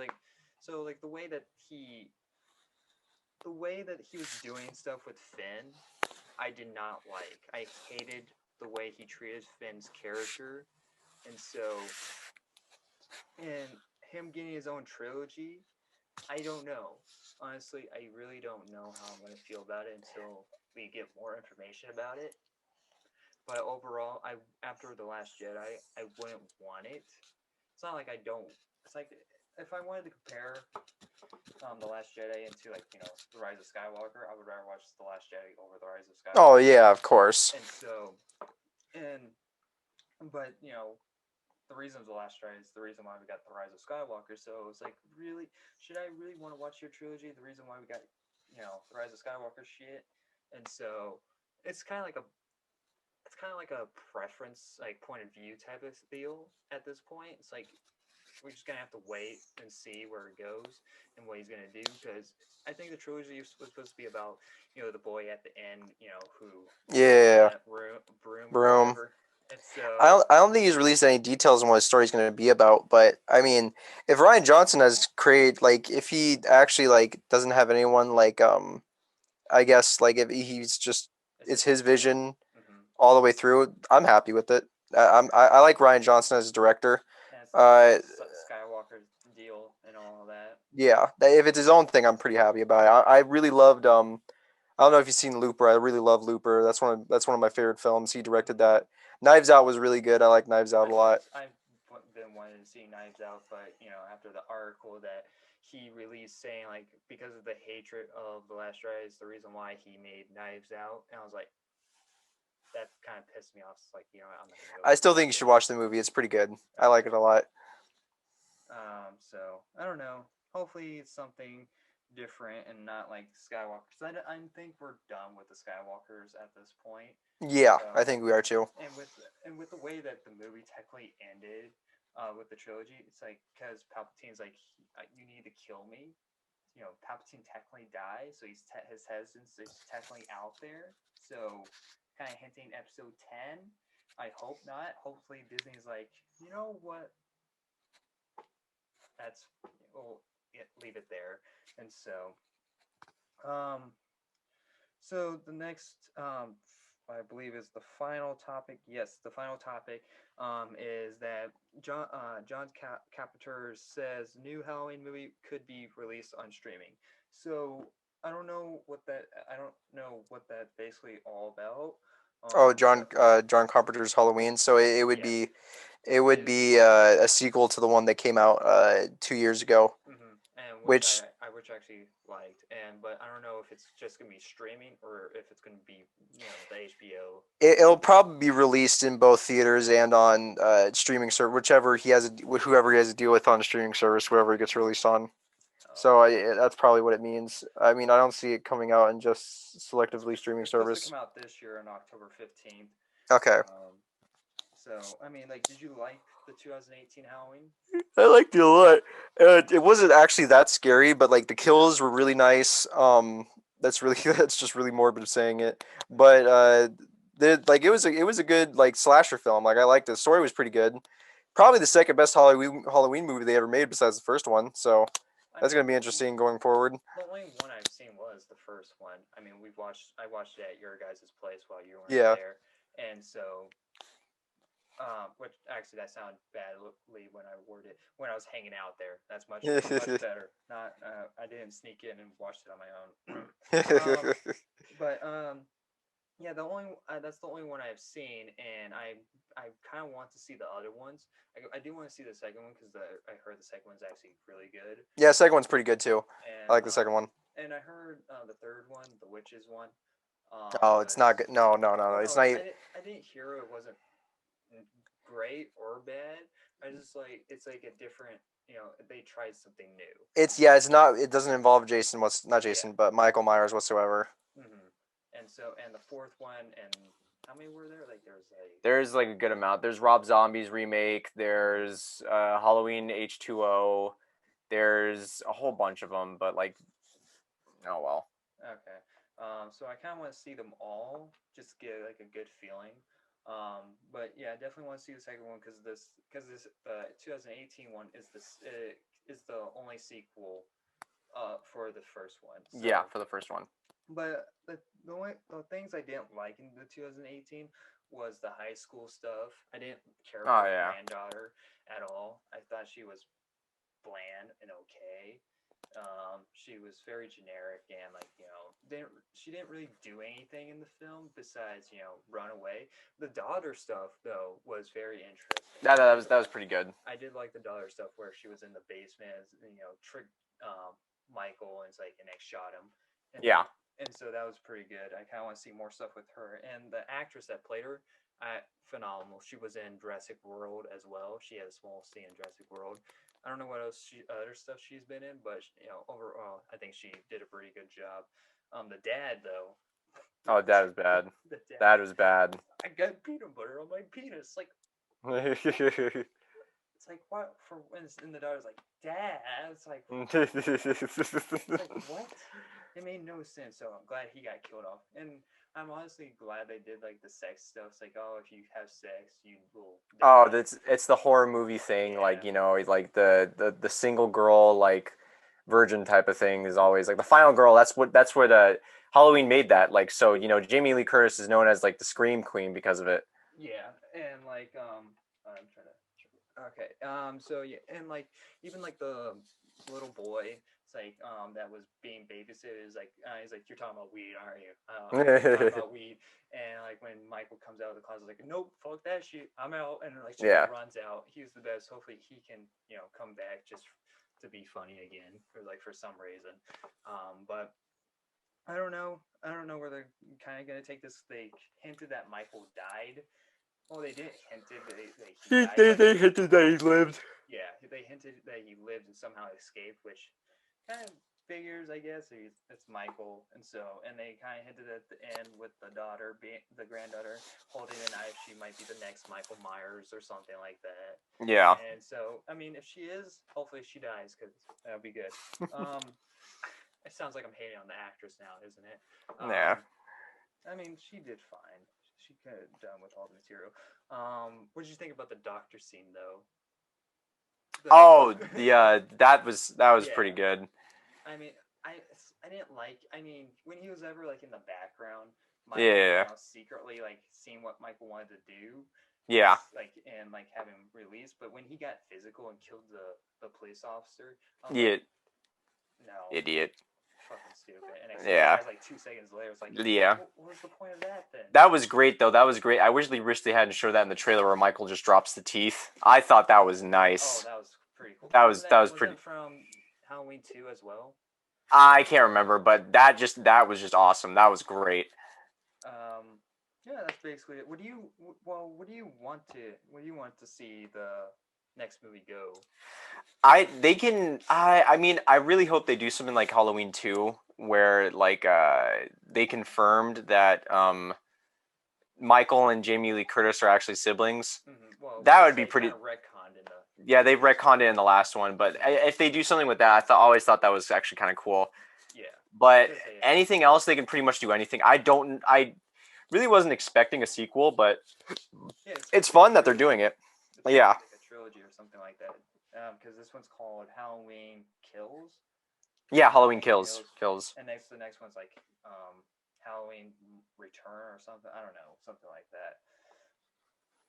the way that he was doing stuff with Finn, I did not like. I hated the way he treated Finn's character. And so, him getting his own trilogy, I don't know. Honestly, I really don't know how I'm going to feel about it until we get more information about it. But overall, after The Last Jedi, I wouldn't want it. It's not like I don't. It's like if I wanted to compare The Last Jedi into like The Rise of Skywalker, I would rather watch The Last Jedi over The Rise of Skywalker. Oh yeah, of course. And so, but the reason of The Last Jedi is the reason why we got The Rise of Skywalker. So it's like, really, should I really want to watch your trilogy? The reason why we got The Rise of Skywalker shit, and so it's kind of like a preference, like point of view type of deal at this point. It's like we're just gonna have to wait and see where it goes and what he's gonna do, because I think the trilogy was supposed to be about the boy at the end, who Yeah, broom or Broom. whatever. And so I don't think he's released any details on what his story's going to be about, but I mean, if Ryan Johnson has created, like, if he actually like doesn't have anyone, like, I guess, like, if he's just, it's his vision Mhm. all the way through, I'm happy with it. I like Ryan Johnson as a director. And it's Uh, Skywalker deal and all of that. yeah, if it's his own thing, I'm pretty happy about it. I really loved I don't know if you've seen Looper. I really love Looper. That's one of my favorite films. He directed that. Knives Out was really good. I like Knives Out a lot. I've been wanting to see Knives Out, but after the article that he released saying like because of the hatred of The Last Jedi is the reason why he made Knives Out, and I was like, that kind of pissed me off. It's like, I'm not gonna go. I still think you should watch the movie. It's pretty good. I like it a lot. So I don't know. Hopefully it's something different and not like Skywalkers. I think we're done with the Skywalkers at this point. Yeah, So, I think we are too. and with the way that the movie technically ended, with the trilogy, it's like because Palpatine's like, you need to kill me. Palpatine technically dies, so his hesitance is technically out there. So, kind of hinting Episode 10. I hope not. Hopefully Disney's like, you know what? We'll leave it there. And um, so the next, I believe, is the final topic. Yes, the final topic is that John Carpenter says new Halloween movie could be released on streaming. So I don't know what that. I don't know what that's basically all about. Oh, So John Carpenter's Halloween. So it would yes, be a sequel to the one that came out 2 years ago, and which which I which I actually liked, but I don't know if it's just gonna be streaming or if it's gonna be the HBO. it'll probably be released in both theaters and on streaming service, whoever he has a deal with on streaming service, wherever it gets released on. So that's probably what it means. I mean, I don't see it coming out in just selectively streaming It's supposed to service. come out this year on October 15th. Okay. So I mean, like, did you like the 2018 Halloween? I liked it a lot. It wasn't actually that scary, but like the kills were really nice. That's really that's just really morbid saying it, but it was a good like slasher film. Like I liked it. The story was pretty good. Probably the second best Halloween movie they ever made besides the first one. So that's gonna be interesting going forward. The only one I've seen was the first one. I mean, I watched it at your guys' place while you weren't Yeah. there, and so which actually that sounded badly when I worded it when I was hanging out there. That's much better. Not I didn't sneak in and watched it on my own. But yeah, that's the only one I've seen, and I kind of want to see the other ones. I do want to see the second one because I heard the second one's actually really good. Yeah, second one's pretty good too. And I like the second one. and I heard the third one, the witches one. Oh, it's not Was good. No, no, no, no. It's no, not. I didn't hear it wasn't great or bad. I just like it's like a different. They tried something new. It's not. It doesn't involve Jason. Not Yeah. Jason, but Michael Myers whatsoever. And the fourth one, and how many were there? Like There's like a good amount. There's Rob Zombie's remake. There's Halloween H2O. There's a whole bunch of them, but like, oh well. Okay. So I kind of want to see them all, just to get like a good feeling. But yeah, I definitely want to see the second one because this 2018 one is the only sequel for the first one. So, Yeah, for the first one. But the things I didn't like in the 2018 was the high school stuff. I didn't care for my granddaughter at all. I thought she was bland and okay. She was very generic and she didn't really do anything in the film besides run away. The daughter stuff though was very interesting. That was pretty good. I did like the daughter stuff where she was in the basement, trick Michael, and it's like, and they shot him. And Yeah. and so that was pretty good. I kind of want to see more stuff with her. And the actress that played her, phenomenal. She was in Jurassic World as well. She had a small scene in Jurassic World. I don't know what else other stuff she's been in, but overall, I think she did a pretty good job. The dad though, Oh, that was bad. the dad. That was bad. I got peanut butter on my penis. Like, it's like what for? And the daughter's like, Dad. It's like what? It made no sense. So I'm glad he got killed off. And I'm honestly glad they did like the sex stuff. It's like, oh, if you have sex, you will die. Oh, it's the horror movie thing. Yeah. Like, like the single girl, like virgin type of thing is always like the final girl. That's what Halloween made that. Like, so Jamie Lee Curtis is known as like the Scream Queen because of it. Yeah, and like I'm trying to. Okay. So yeah, and like even like the little boy, it's like that was being babysitted. Is like he's like, you're talking about weed, aren't you? You're talking about weed. And like when Michael comes out of the closet, like, nope, fuck that shit, I'm out. And like she Yeah. runs out. He's the best. Hopefully he can come back just to be funny again, for some reason. But I don't know. I don't know where they're kind of gonna take this. They hinted that Michael died. Well, they didn't hint it. He died, They hinted that he lived. yeah, they hinted that he lived and somehow escaped, which kind of figures, I guess. It's Michael, and they kind of hinted at the end with the daughter, the granddaughter, holding a knife. She might be the next Michael Myers or something like that. Yeah. And so, I mean, if she is, hopefully she dies, because that would be good. It sounds like I'm hating on the actress now, isn't it? Yeah. I mean, she did fine. She could have done with all the material. What did you think about the doctor scene, though? That was Yeah. pretty good. I mean, I didn't like. I mean, when he was ever like in the background, Michael, Yeah. secretly like seeing what Michael wanted to do. Yeah. Like and like have him released, but when he got physical and killed the police officer, I was Yeah. like, no, Idiot. fucking stupid. And Yeah. like 2 seconds later, it's like, Yeah. what was the point of that then? That was great though. That was great. I wish they hadn't showed that in the trailer where Michael just drops the teeth. I thought that was nice. Oh, that was pretty cool. That was pretty. That from Halloween 2 as well? I can't remember, but that was just awesome. That was great. Yeah, that's basically it. What do you want to see the next movie go? I mean, I really hope they do something like Halloween 2 where like they confirmed that Michael and Jamie Lee Curtis are actually siblings. Mm-hmm. Well, that would be pretty. Kind of retconned in the... Yeah, they've retconned it in the last one, but if they do something with that, always thought that was actually kind of cool. Yeah. But anything else, they can pretty much do anything. I really wasn't expecting a sequel, but it's fun that they're doing it. Yeah. Like a trilogy or something like that. Because this one's called Halloween Kills. Yeah, Halloween Kills. And the next one's like Halloween Return or something. I don't know, something like that.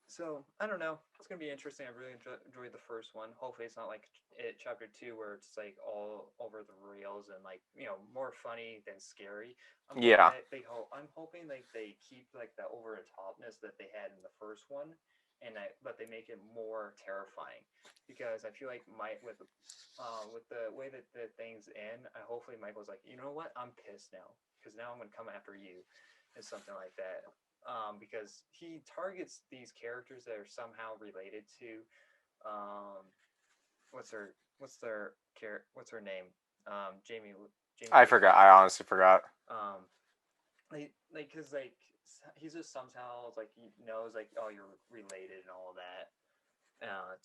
So I don't know. It's gonna be interesting. I really enjoyed the first one. Hopefully, it's not like Chapter 2 where it's like all over the rails and like more funny than scary. I'm hoping like they keep like the over the topness that they had in the first one, but they make it more terrifying because I feel like with the way that the things end, hopefully Michael's like, you know what, I'm pissed now because now I'm gonna come after you, and something like that. Because he targets these characters that are somehow related to, what's her name? Jamie. I forgot. I honestly forgot. Because he's just somehow like he knows like, oh, you're related and all that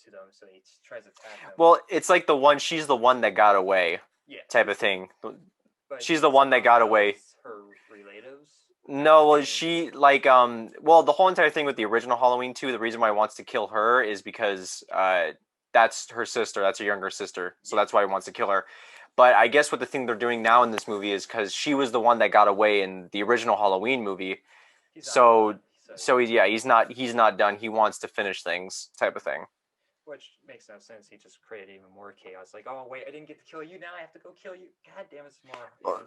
to them, so he tries to attack them. Well, it's like she's the one that got away. Yeah. Type of thing. But she's the one that got away. Her relatives. No, well, she the whole entire thing with the original Halloween 2, the reason why he wants to kill her is because that's her sister, that's her younger sister, so that's why he wants to kill her. But I guess what the thing they're doing now in this movie is because she was the one that got away in the original Halloween movie, he's not done. He wants to finish things, type of thing. Which makes no sense. He just created even more chaos. Like, oh wait, I didn't get to kill you. Now I have to go kill you. God damn, it's more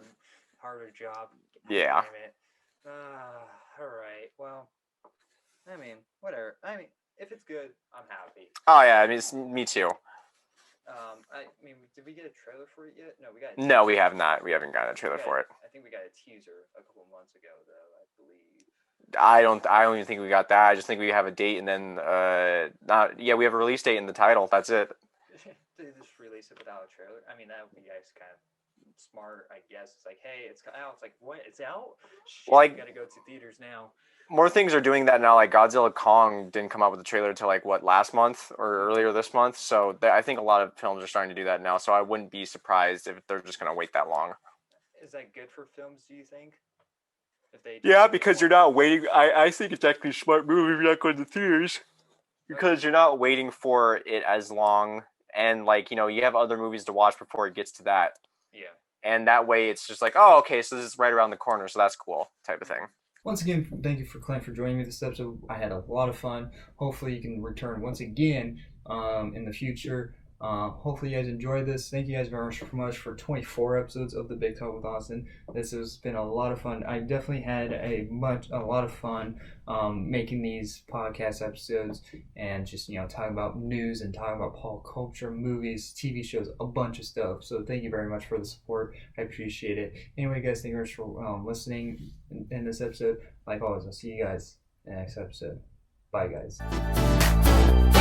harder job. Yeah. Damn it. All right. Well, I mean, whatever. I mean, if it's good, I'm happy. Oh yeah, I mean, me too. I mean, did we get a trailer for it yet? No, we got. No, we have not. We haven't gotten a trailer for it. I think we got a teaser a couple months ago, though. I believe. I don't even think we got that. I just think we have a date and then we have a release date and the title. That's it. They just release it without a trailer. I mean, that would be guys kind of smart, I guess. It's like, hey, it's out. It's like, what? It's out? Shit, Well, we gotta go to theaters now. More things are doing that now. Like Godzilla Kong didn't come out with a trailer until like last month or earlier this month. So I think a lot of films are starting to do that now. So I wouldn't be surprised if they're just going to wait that long. Is that good for films? Do you think? If they Because you're not waiting. I think it's actually a smart move if you're not going to theaters, because you're not waiting for it as long, and like you have other movies to watch before it gets to that. Yeah. And that way, it's just like, oh, okay, so this is right around the corner, so that's cool, type of thing. Once again, thank you for Clint for joining me this episode. I had a lot of fun. Hopefully you can return once again in the future. Hopefully you guys enjoyed this. Thank you guys very much for 24 episodes of The Big Talk with Austin. This has been a lot of fun. I definitely had a lot of fun making these podcast episodes and just talking about news and talking about pop culture, movies, TV shows, a bunch of stuff. So thank you very much for the support. I appreciate it. Anyway, guys, thank you very much for listening in this episode. Like always, I'll see you guys in the next episode. Bye, guys.